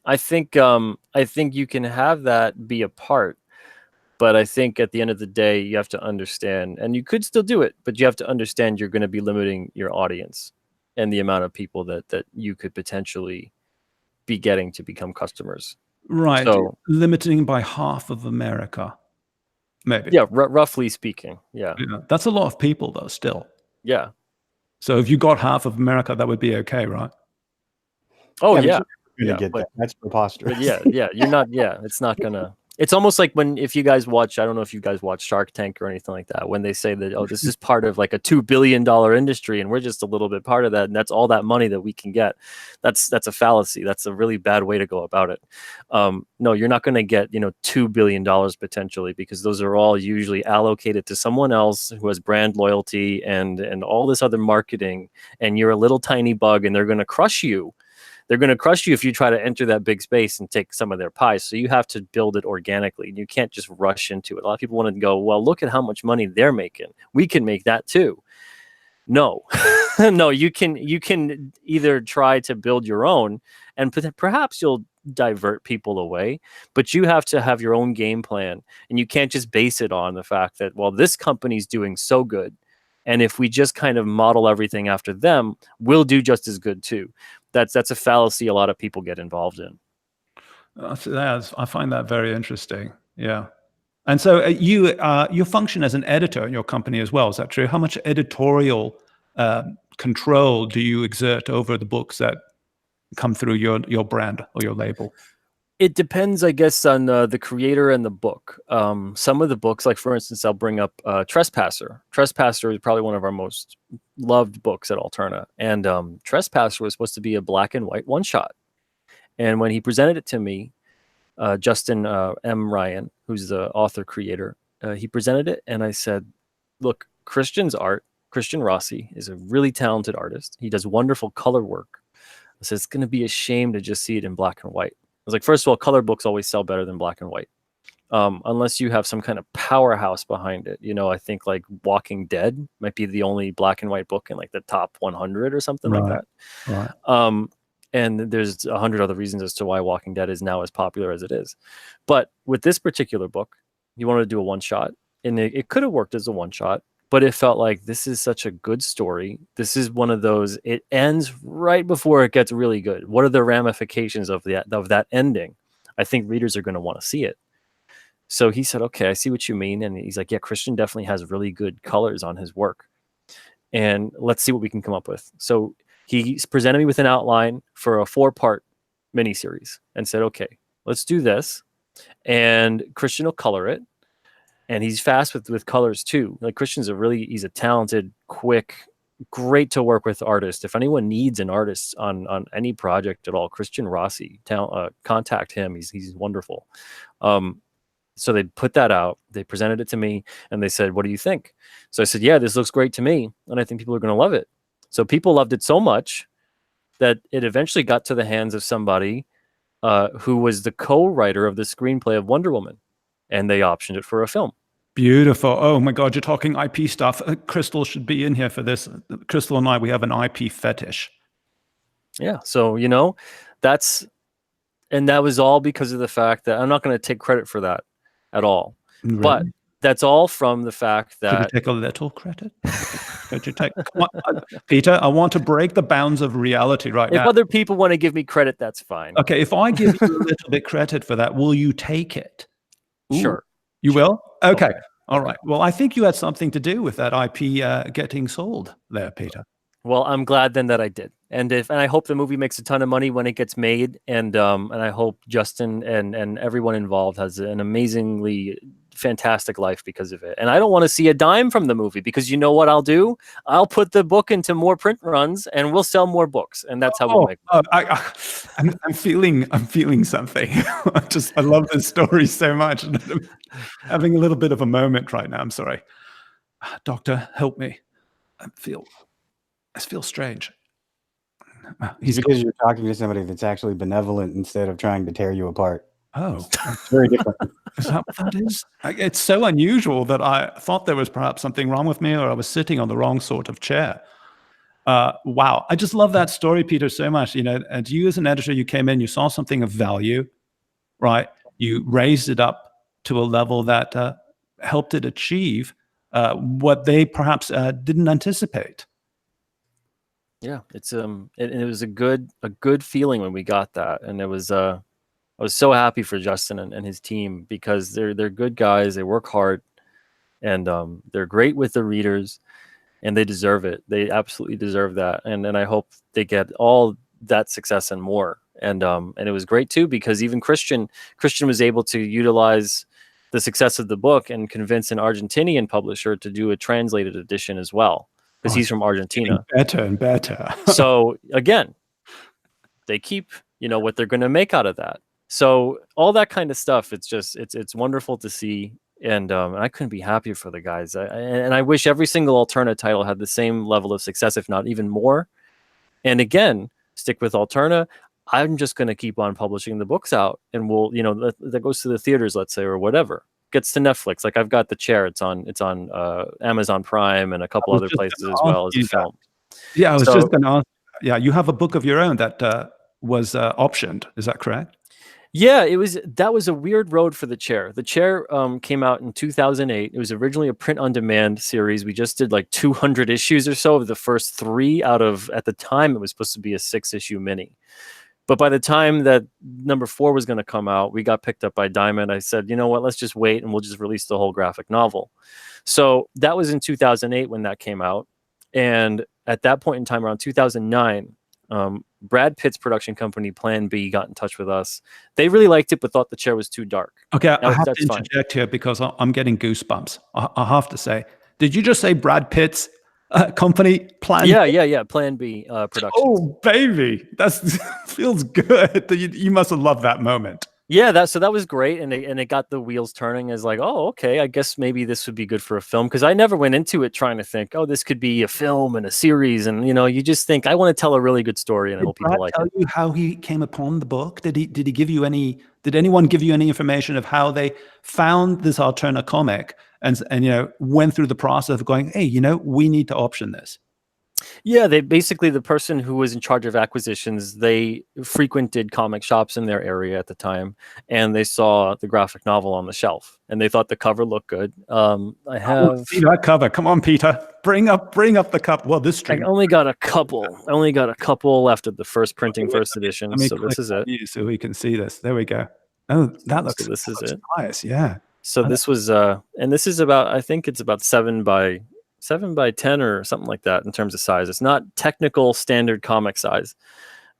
I think you can have that be a part, but I think at the end of the day, you have to understand, and you could still do it, but you have to understand you're going to be limiting your audience and the amount of people that you could potentially be getting to become customers. Right. So limiting by half of America, maybe. yeah, roughly speaking. Yeah. That's a lot of people, though, still. Yeah. So if you got half of America, that would be okay, right? Oh, but yeah. you're gonna get that. That's preposterous. But yeah, you're not. Yeah, it's not gonna. It's almost like if you guys watch, I don't know if you guys watch Shark Tank or anything like that, when they say that, oh, this is part of like a $2 billion industry and we're just a little bit part of that, and that's all that money that we can get. That's a fallacy. That's a really bad way to go about it. No, you're not going to get, $2 billion potentially, because those are all usually allocated to someone else who has brand loyalty and all this other marketing, and you're a little tiny bug and they're going to crush you. They're going to crush you if you try to enter that big space and take some of their pies. So you have to build it organically. You can't just rush into it. A lot of people want to go, well, look at how much money they're making. We can make that too. No, no, you can either try to build your own, and perhaps you'll divert people away, but you have to have your own game plan, and you can't just base it on the fact that, well, this company's doing so good, and if we just kind of model everything after them, we'll do just as good too. That's a fallacy a lot of people get involved in. I find that very interesting. Yeah. And so you function as an editor in your company as well. Is that true? How much editorial control do you exert over the books that come through your brand or your label? It depends, I guess, on the creator and the book. Some of the books, like for instance, I'll bring up Trespasser. Trespasser is probably one of our most loved books at Alterna. And Trespasser was supposed to be a black and white one-shot. And when he presented it to me, Justin M. Ryan, who's the author creator, he presented it, and I said, look, Christian Rossi is a really talented artist. He does wonderful color work. I said, it's going to be a shame to just see it in black and white. I was like, first of all, color books always sell better than black and white, unless you have some kind of powerhouse behind it. I think like Walking Dead might be the only black and white book in like the top 100 or something like that. Right. And there's 100 other reasons as to why Walking Dead is now as popular as it is. But with this particular book, he wanted to do a one-shot, and it could have worked as a one-shot, but it felt like this is such a good story. This is one of those, it ends right before it gets really good. What are the ramifications of that ending? I think readers are going to want to see it. So he said, okay, I see what you mean. And he's like, yeah, Christian definitely has really good colors on his work. And let's see what we can come up with. So he presented me with an outline for a 4-part miniseries and said, okay, let's do this. And Christian will color it. And he's fast with colors too. Like Christian's he's a talented, quick, great to work with artist. If anyone needs an artist on any project at all, Christian Rossi, contact him. He's wonderful. So they put that out. They presented it to me, and they said, what do you think? So I said, yeah, this looks great to me, and I think people are going to love it. So people loved it so much that it eventually got to the hands of somebody who was the co-writer of the screenplay of Wonder Woman, and they optioned it for a film. Beautiful. Oh my God, you're talking IP stuff. Crystal should be in here for this. Crystal and I, we have an IP fetish. Yeah. So, that was all because of the fact that I'm not going to take credit for that at all. Really? But that's all from the fact that... Could you take a little credit? Could you take... Come on, Peter, I want to break the bounds of reality right now. If other people want to give me credit, that's fine. Okay, if I give you a little bit credit for that, will you take it? Ooh. Sure. You will? Okay. All right. Well, I think you had something to do with that IP getting sold there, Peter. Well, I'm glad then that I did. And I hope the movie makes a ton of money when it gets made. And I hope Justin and everyone involved has an amazingly fantastic life because of it. And I don't want to see a dime from the movie, because you know what I'll do? I'll put the book into more print runs and we'll sell more books. And that's how we'll make money. I'm feeling something. I love this story so much. I'm having a little bit of a moment right now. I'm sorry. Doctor, help me. I feel strange. Because you're talking to somebody that's actually benevolent instead of trying to tear you apart. Oh, it's very different. Is that what that is? It's so unusual that I thought there was perhaps something wrong with me, or I was sitting on the wrong sort of chair. Wow, I just love that story, Peter, so much. You know, and you as an editor, you came in, you saw something of value, right? You raised it up to a level that helped it achieve what they perhaps didn't anticipate. Yeah, it was a good feeling when we got that, and it was I was so happy for Justin and his team, because they're good guys, they work hard, and they're great with the readers, and they deserve it. They absolutely deserve that, and I hope they get all that success and more. And it was great too, because even Christian was able to utilize the success of the book and convince an Argentinian publisher to do a translated edition as well, because he's from Argentina. Better and better. So again, they keep, what they're going to make out of that. So all that kind of stuff, it's wonderful to see. And I couldn't be happier for the guys. And I wish every single Alterna title had the same level of success, if not even more. And again, stick with Alterna. I'm just going to keep on publishing the books out, and we'll, that goes to the theaters, let's say, or whatever. Gets to Netflix. Like I've got The Chair. It's on Amazon Prime and a couple other places as well as a film. Yeah, I was just going to ask. Yeah, you have a book of your own that was optioned. Is that correct? Yeah, that was a weird road for The Chair. The Chair came out in 2008. It was originally a print-on-demand series. We just did like 200 issues or so of the first 3 out of, at the time, it was supposed to be a 6-issue mini. But by the time that number 4 was going to come out, we got picked up by Diamond. I said, you know what, let's just wait and we'll just release the whole graphic novel. So that was in 2008 when that came out. And at that point in time, around 2009, Brad Pitt's production company, Plan B, got in touch with us. They really liked it, but thought The Chair was too dark. Okay, I have to interject here because I'm getting goosebumps. I have to say, did you just say Brad Pitt's company, Plan B? Yeah, Plan B Productions. Oh, baby, that feels good. You must have loved that moment. Yeah, so that was great, and it got the wheels turning as like, oh, okay, I guess maybe this would be good for a film, because I never went into it trying to think, oh, this could be a film and a series, and you just think, I want to tell a really good story, and I hope people like it. Did Brad tell you how he came upon the book? Did he give you any? Did anyone give you any information of how they found this Alterna comic and went through the process of going, hey, we need to option this? Yeah, they basically, the person who was in charge of acquisitions, they frequented comic shops in their area at the time, and they saw the graphic novel on the shelf, and they thought the cover looked good. I have see that cover. Come on, Peter, bring up the cover. Well, this stream. I only got a couple left of the first printing, first edition. So this is it. So we can see this. There we go. Oh, that looks. So this is it. Nice. Yeah. So this was and this is about, I think it's about 7 by 10 or something like that in terms of size. It's not technical standard comic size.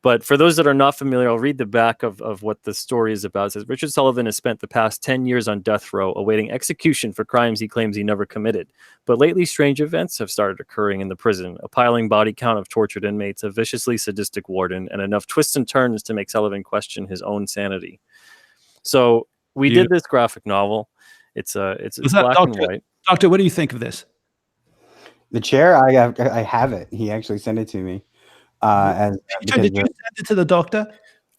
But for those that are not familiar, I'll read the back of what the story is about. It says, Richard Sullivan has spent the past 10 years on death row awaiting execution for crimes he claims he never committed. But lately, strange events have started occurring in the prison. A piling body count of tortured inmates, a viciously sadistic warden, and enough twists and turns to make Sullivan question his own sanity. So we did this graphic novel. It's black and white. Doctor, what do you think of this? The Chair, I have it. He actually sent it to me. Did you send it to the doctor?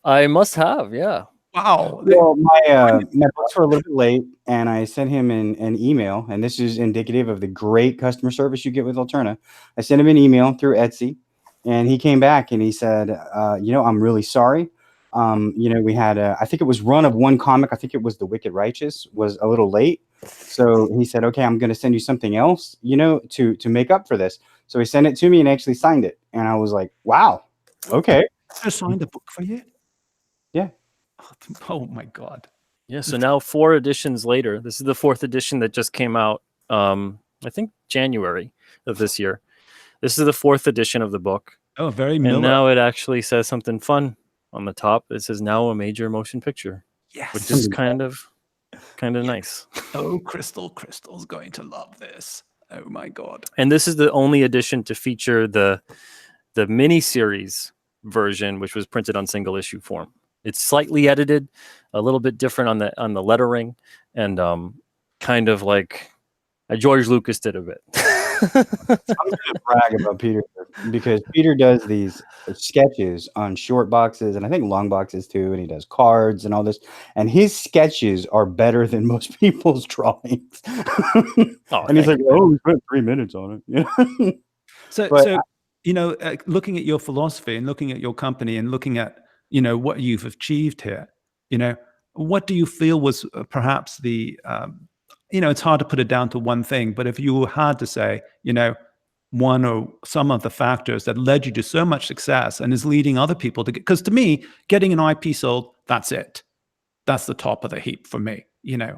I must have, yeah. Wow. Well, my books were a little bit late, and I sent him an email, and this is indicative of the great customer service you get with Alterna. I sent him an email through Etsy, and he came back and he said, I'm really sorry. We had I think it was run of one comic. I think it was The Wicked Righteous was a little late. So he said, okay, I'm going to send you something else, to make up for this. So he sent it to me and actually signed it. And I was like, wow, okay. I signed a book for you? Yeah. Oh my God. Yeah. So now 4 editions later, this is the 4th edition that just came out, I think January of this year. This is the 4th edition of the book. Oh, very Miller. And now it actually says something fun on the top. It says now a major motion picture. Yes. Which is kind of nice. Oh, Crystal's going to love this. Oh my God. And this is the only edition to feature the mini-series version, which was printed on single issue form. It's slightly edited, a little bit different on the lettering, and kind of like George Lucas did a bit. I'm going to brag about Peter because Peter does these sketches on short boxes and I think long boxes too, and he does cards and all this, and his sketches are better than most people's drawings. And he's like, oh, we spent 3 minutes on it. So looking at your philosophy and looking at your company and looking at, what you've achieved here, what do you feel was perhaps the, it's hard to put it down to one thing, but if you had to say, one or some of the factors that led you to so much success and is leading other people to get, because to me, getting an IP sold, that's it. That's the top of the heap for me.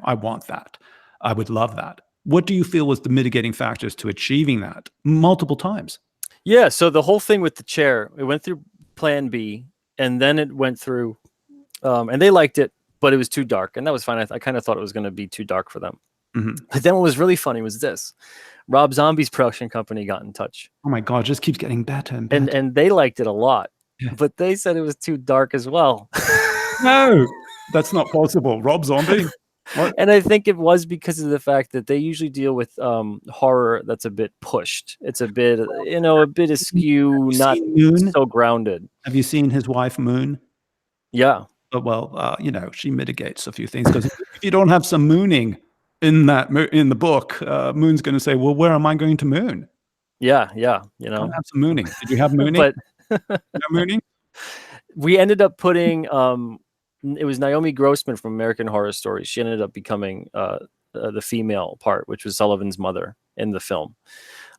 I want that. I would love that. What do you feel was the mitigating factors to achieving that multiple times? Yeah. So the whole thing with the chair, it went through plan B, and then it went through, and they liked it, but it was too dark. And that was fine. I kind of thought it was going to be too dark for them. But then what was really funny was this. Rob Zombie's production company got in touch. Oh my God, it just keeps getting better and better. And they liked it a lot, but they said it was too dark as well. No, that's not possible. Rob Zombie. What? And I think it was because of the fact that they usually deal with horror that's a bit pushed. It's a bit, a bit askew, not so grounded. Have you seen his wife, Moon? Yeah. Well, she mitigates a few things, because if you don't have some mooning in the book, Moon's going to say, well, where am I going to moon? Yeah. Have some mooning. Did you have mooning? But no mooning? We ended up putting, it was Naomi Grossman from American Horror Stories. She ended up becoming the female part, which was Sullivan's mother in the film.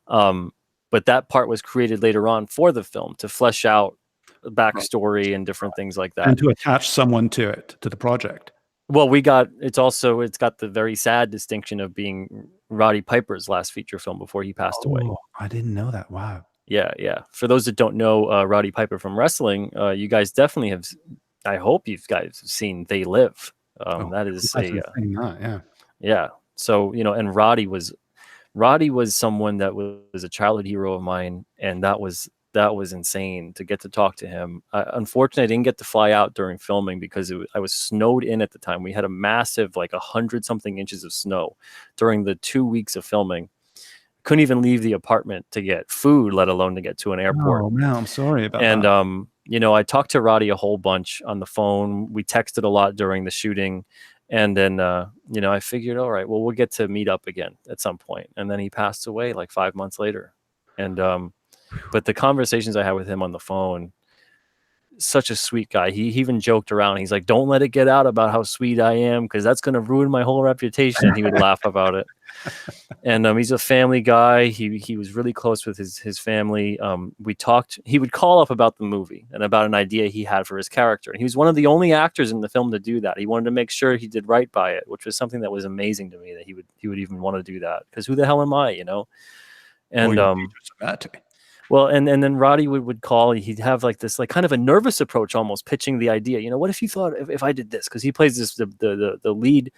But that part was created later on for the film to flesh out the backstory and different things like that. And to attach someone to it, to the project. Well, it's got the very sad distinction of being Roddy Piper's last feature film before he passed away. I didn't know that. Wow. Yeah. For those that don't know Roddy Piper from wrestling, you guys definitely have. I hope you guys have seen They Live. That is yeah. So and Roddy was someone that was a childhood hero of mine, and that was insane to get to talk to him. Unfortunately, I didn't get to fly out during filming because I was snowed in at the time. We had a massive, 100-something inches of snow during the 2 weeks of filming. Couldn't even leave the apartment to get food, let alone to get to an airport. Oh man, I'm sorry about that. And I talked to Roddy a whole bunch on the phone. We texted a lot during the shooting. And then, I figured, all right, well, we'll get to meet up again at some point. And then he passed away 5 months later. And, but the conversations I had with him on the phone, such a sweet guy. He even joked around. He's like, don't let it get out about how sweet I am, because that's going to ruin my whole reputation. And he would laugh about it. And he's a family guy. He was really close with his family. We talked. He would call up about the movie and about an idea he had for his character. And he was one of the only actors in the film to do that. He wanted to make sure he did right by it, which was something that was amazing to me, that he would even want to do that, because who the hell am I, And well, and then Roddy would call. He'd have this kind of a nervous approach, almost pitching the idea. What if you thought if I did this? Because he plays the lead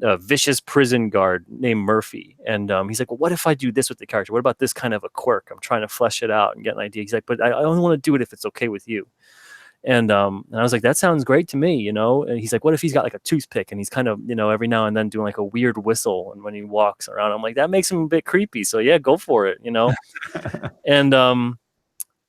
vicious prison guard named Murphy, and he's like, well, what if I do this with the character? What about this kind of a quirk? I'm trying to flesh it out and get an idea. He's like, but I only want to do it if it's okay with you. And I was like, that sounds great to me, And he's like, what if he's got a toothpick and he's kind of, every now and then doing a weird whistle, and when he walks around, I'm like, that makes him a bit creepy. So yeah, go for it, And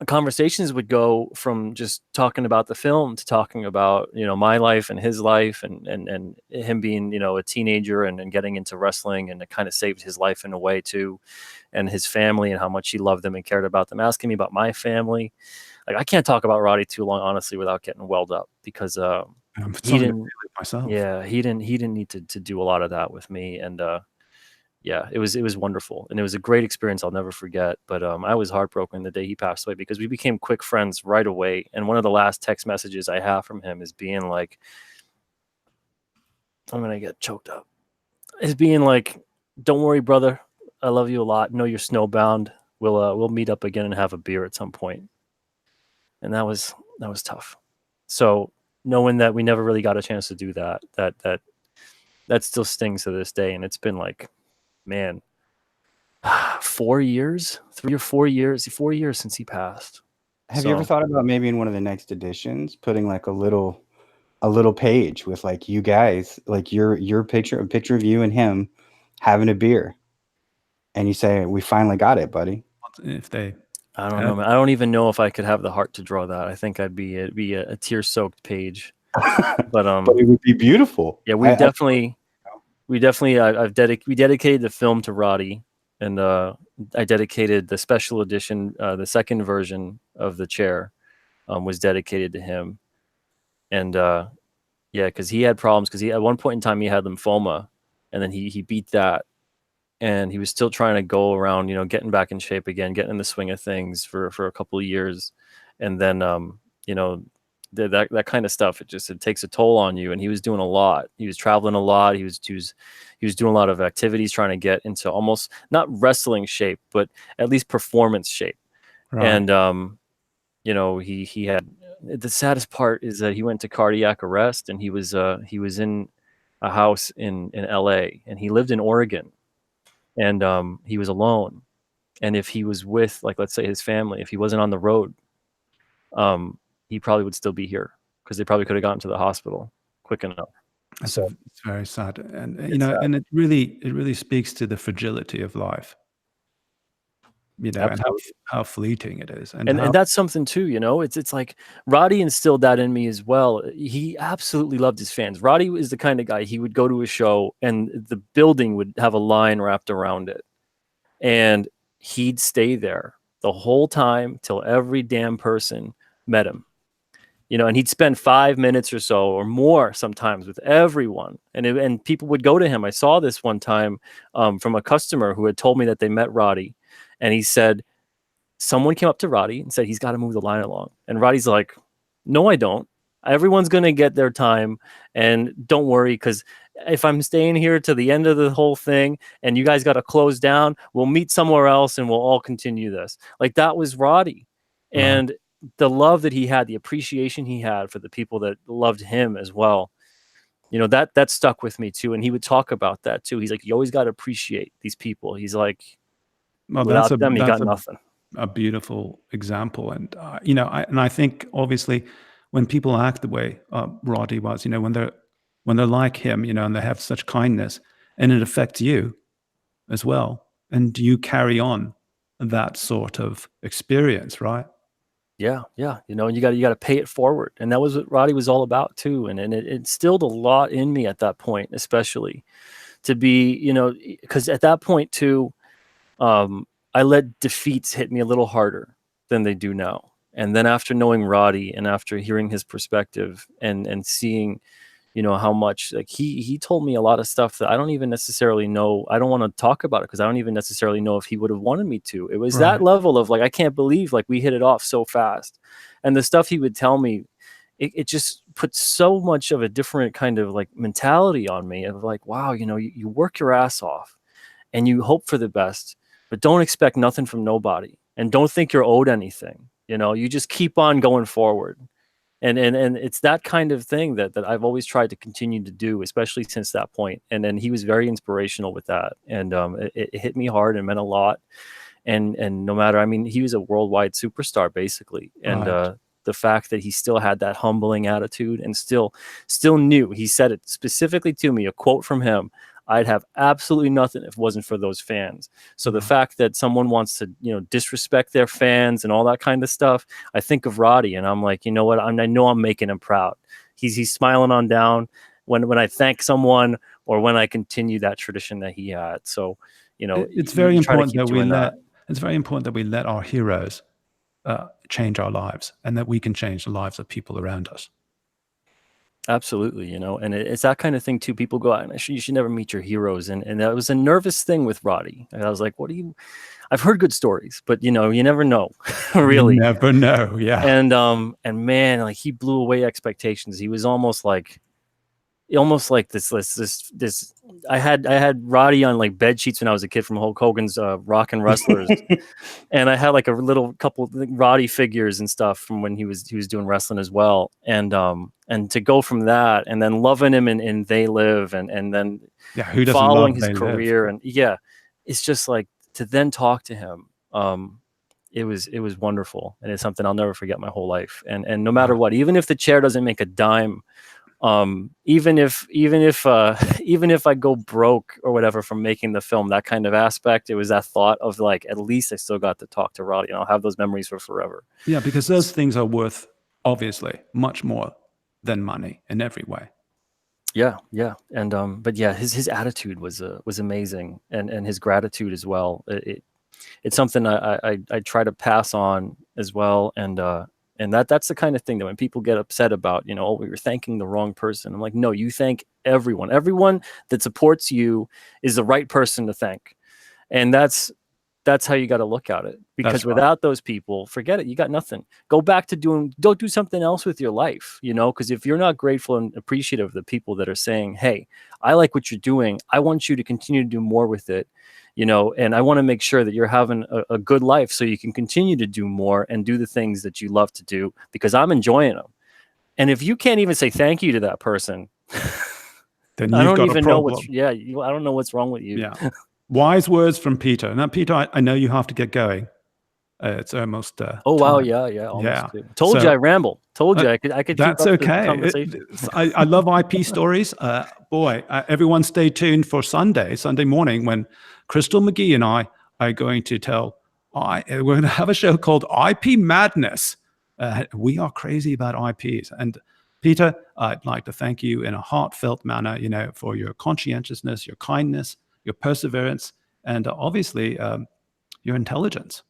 conversations would go from just talking about the film to talking about, my life and his life, and him being, a teenager and getting into wrestling, and it kind of saved his life in a way too, and his family and how much he loved them and cared about them, asking me about my family. I can't talk about Roddy too long, honestly, without getting welled up, because he didn't need to do a lot of that with me. And it was wonderful, and it was a great experience I'll never forget. But I was heartbroken the day he passed away, because we became quick friends right away. And one of the last text messages I have from him is being like, I'm gonna get choked up. Is being like, don't worry, brother, I love you a lot. Know you're snowbound. We'll meet up again and have a beer at some point. And that was tough. So knowing that we never really got a chance to do that still stings to this day. And it's been 4 years, 3 or 4 years, 4 years since he passed. Have you ever thought about maybe in one of the next editions putting a little page with you guys, your picture, a picture of you and him having a beer, and you say, we finally got it, buddy? I don't know, man. I don't even know if I could have the heart to draw that. I think it'd be a tear-soaked page. But it would be beautiful. Yeah, we dedicated the film to Roddy. and I dedicated the special edition, the second version of the chair was dedicated to him. And yeah, because he had problems, because he at one point in time he had lymphoma, and then he beat that, and he was still trying to go around, you know, getting back in shape again, getting in the swing of things for a couple of years, and then you know, that kind of stuff, it takes a toll on you. And he was doing a lot. He was traveling a lot. He was doing a lot of activities, trying to get into almost not wrestling shape, but at least performance shape. Right. And you know, he had, the saddest part is that he went to cardiac arrest, and he was in a house in LA, and he lived in Oregon, and he was alone. And if he was with, like, let's say his family, if he wasn't on the road, he probably would still be here, because they probably could have gotten to the hospital quick enough. So it's very sad, and you know, sad. And it really speaks to the fragility of life, you know, absolutely. And how fleeting it is, and that's something too, you know. It's like Roddy instilled that in me as well. He absolutely loved his fans. Roddy is the kind of guy, he would go to a show and the building would have a line wrapped around it, and he'd stay there the whole time till every damn person met him, you know. And he'd spend 5 minutes or so or more sometimes with everyone, and people would go to him. I saw this one time from a customer who had told me that they met Roddy, and he said someone came up to Roddy and said he's got to move the line along, and Roddy's like, no, I don't. Everyone's gonna get their time, and don't worry, because if I'm staying here to the end of the whole thing and you guys got to close down, we'll meet somewhere else and we'll all continue this. Like, that was Roddy. Right. And the love that he had, the appreciation he had for the people that loved him as well, you know, that stuck with me too. And he would talk about that too. He's like, you always got to appreciate these people. He's like, well, without them, you got nothing. A beautiful example. And you know, I think obviously when people act the way Roddy was, you know, when they're like him, you know, and they have such kindness, and it affects you as well, and you carry on that sort of experience, right? Yeah, you know, and you got to pay it forward, and that was what Roddy was all about too. And it instilled a lot in me at that point, especially to be, you know, because at that point too, I let defeats hit me a little harder than they do now. And then after knowing Roddy and after hearing his perspective and seeing, you know, how much, like, he told me a lot of stuff that I don't even necessarily know. I don't want to talk about it because I don't even necessarily know if he would have wanted me to. It was right. That level of like, I can't believe like we hit it off so fast. And the stuff he would tell me, it just put so much of a different kind of like mentality on me of like, wow, you know, you work your ass off and you hope for the best, but don't expect nothing from nobody, and don't think you're owed anything. You know, you just keep on going forward. And it's that kind of thing that I've always tried to continue to do, especially since that point. And then he was very inspirational with that. And it hit me hard and meant a lot. And no matter, I mean, he was a worldwide superstar basically. And right. The fact that he still had that humbling attitude and still knew, he said it specifically to me, a quote from him, I'd have absolutely nothing if it wasn't for those fans. So the fact that someone wants to, you know, disrespect their fans and all that kind of stuff, I think of Roddy and I'm like, you know what? I know I'm making him proud. He's smiling on down when I thank someone or when I continue that tradition that he had. So, you know, it's very important it's very important that we let our heroes change our lives, and that we can change the lives of people around us. Absolutely, you know, and it's that kind of thing too. People go out and you should never meet your heroes, and that was a nervous thing with Roddy. And I was like, I've heard good stories, but you know, you never know, really. You never know, yeah. And man, like, he blew away expectations. He was almost like this. I had Roddy on like bed sheets when I was a kid from Hulk Hogan's Rockin' Wrestlers, and I had like a little couple Roddy figures and stuff from when he was doing wrestling as well. And to go from that and then loving him in They Live and then who doesn't following love his career and it's just like to then talk to him. It was wonderful, and it's something I'll never forget my whole life. And no matter what, even if the chair doesn't make a dime. Even if I go broke or whatever from making the film, that kind of aspect, it was that thought of like, at least I still got to talk to Roddy, and I'll have those memories for forever. Yeah, because those things are worth, obviously, much more than money in every way. Yeah, yeah, and but yeah, his attitude was amazing, and his gratitude as well. It's something I try to pass on as well, and that's the kind of thing that when people get upset about, you know, oh, we were thanking the wrong person. I'm like, no, you thank everyone. Everyone that supports you is the right person to thank, and that's how you got to look at it, because That's right. without those people, forget it. You got nothing. Go back to don't do something else with your life, you know, because if you're not grateful and appreciative of the people that are saying, hey, I like what you're doing, I want you to continue to do more with it, you know, and I want to make sure that you're having a good life so you can continue to do more and do the things that you love to do, because I'm enjoying them. And if you can't even say thank you to that person, Then I you've don't got a even know problem. I don't know what's wrong with you. Yeah. Wise words from Peter. Now, Peter, I know you have to get going. It's almost Oh wow, time. yeah, almost. Yeah. Told you So I ramble. Told you I could keep that's up the okay. conversation. I love IP stories. Boy, everyone stay tuned for Sunday morning, when Crystal McGee and I are going to we're going to have a show called IP Madness. We are crazy about IPs. And Peter, I'd like to thank you in a heartfelt manner, you know, for your conscientiousness, your kindness, your perseverance, and obviously your intelligence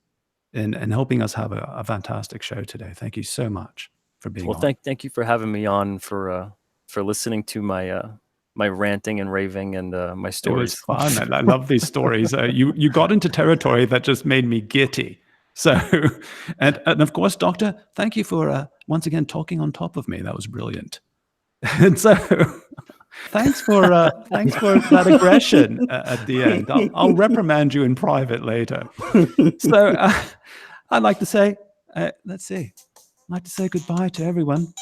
in helping us have a fantastic show today. Thank you so much for being Well, on. thank you for having me on, for listening to my my ranting and raving and my It stories. was fun. I love these stories. You got into territory that just made me giddy. So, and of course, Doctor, thank you for once again talking on top of me. That was brilliant. And so, thanks for that aggression at the end. I'll reprimand you in private later. So, I'd like to say, let's see, I'd like to say goodbye to everyone.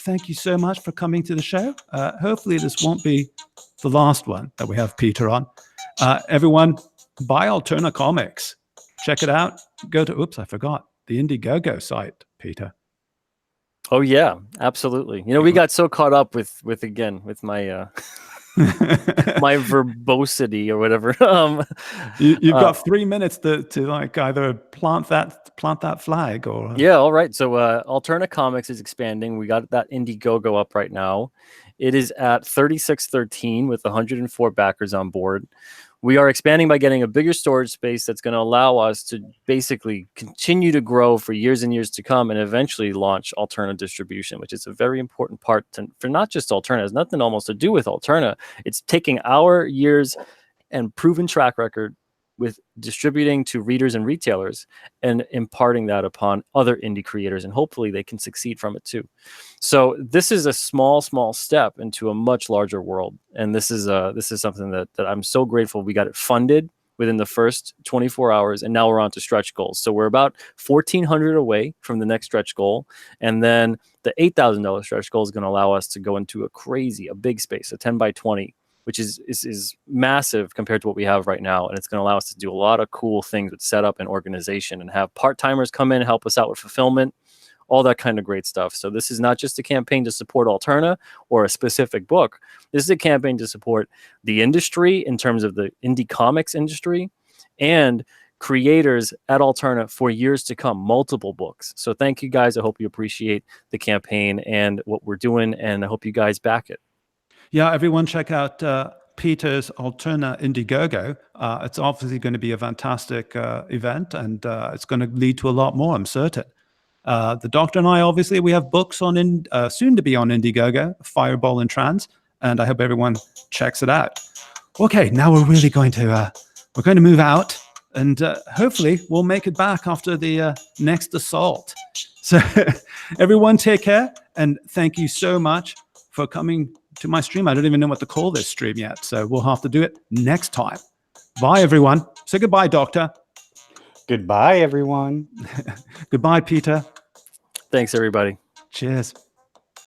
Thank you so much for coming to the show. Hopefully, this won't be the last one that we have Peter on. Everyone, buy Alterna Comics. Check it out. Go to, I forgot, the Indiegogo site, Peter. Oh yeah, absolutely. You know, we got so caught up with my my verbosity or whatever. You've got 3 minutes to like either plant that flag or yeah. All right. So Alterna Comics is expanding. We got that Indiegogo up right now. It is at 3613 with 104 backers on board. We are expanding by getting a bigger storage space that's going to allow us to basically continue to grow for years and years to come, and eventually launch Alterna distribution, which is a very important part for not just Alterna. It has nothing almost to do with Alterna. It's taking our years and proven track record with distributing to readers and retailers and imparting that upon other indie creators, and hopefully they can succeed from it too. So this is a small step into a much larger world, and this is something that I'm so grateful we got it funded within the first 24 hours, and now we're on to stretch goals. So we're about 1,400 away from the next stretch goal, and then the $8,000 stretch goal is going to allow us to go into a big space, a 10 by 20, which is massive compared to what we have right now. And it's going to allow us to do a lot of cool things with setup and organization, and have part-timers come in and help us out with fulfillment, all that kind of great stuff. So this is not just a campaign to support Alterna or a specific book. This is a campaign to support the industry in terms of the indie comics industry, and creators at Alterna for years to come, multiple books. So thank you guys. I hope you appreciate the campaign and what we're doing, and I hope you guys back it. Yeah, everyone check out Peter's Alterna Indiegogo. It's obviously going to be a fantastic event, and it's going to lead to a lot more, I'm certain. The Doctor and I, obviously, we have books on soon to be on Indiegogo, Fireball and Trans, and I hope everyone checks it out. Okay, now we're really going to move out, and hopefully we'll make it back after the next assault. So everyone take care, and thank you so much for coming to my stream. I don't even know what to call this stream yet, so we'll have to do it next time. Bye, everyone. Say goodbye, Doctor. Goodbye, everyone. Goodbye, Peter. Thanks, everybody. Cheers.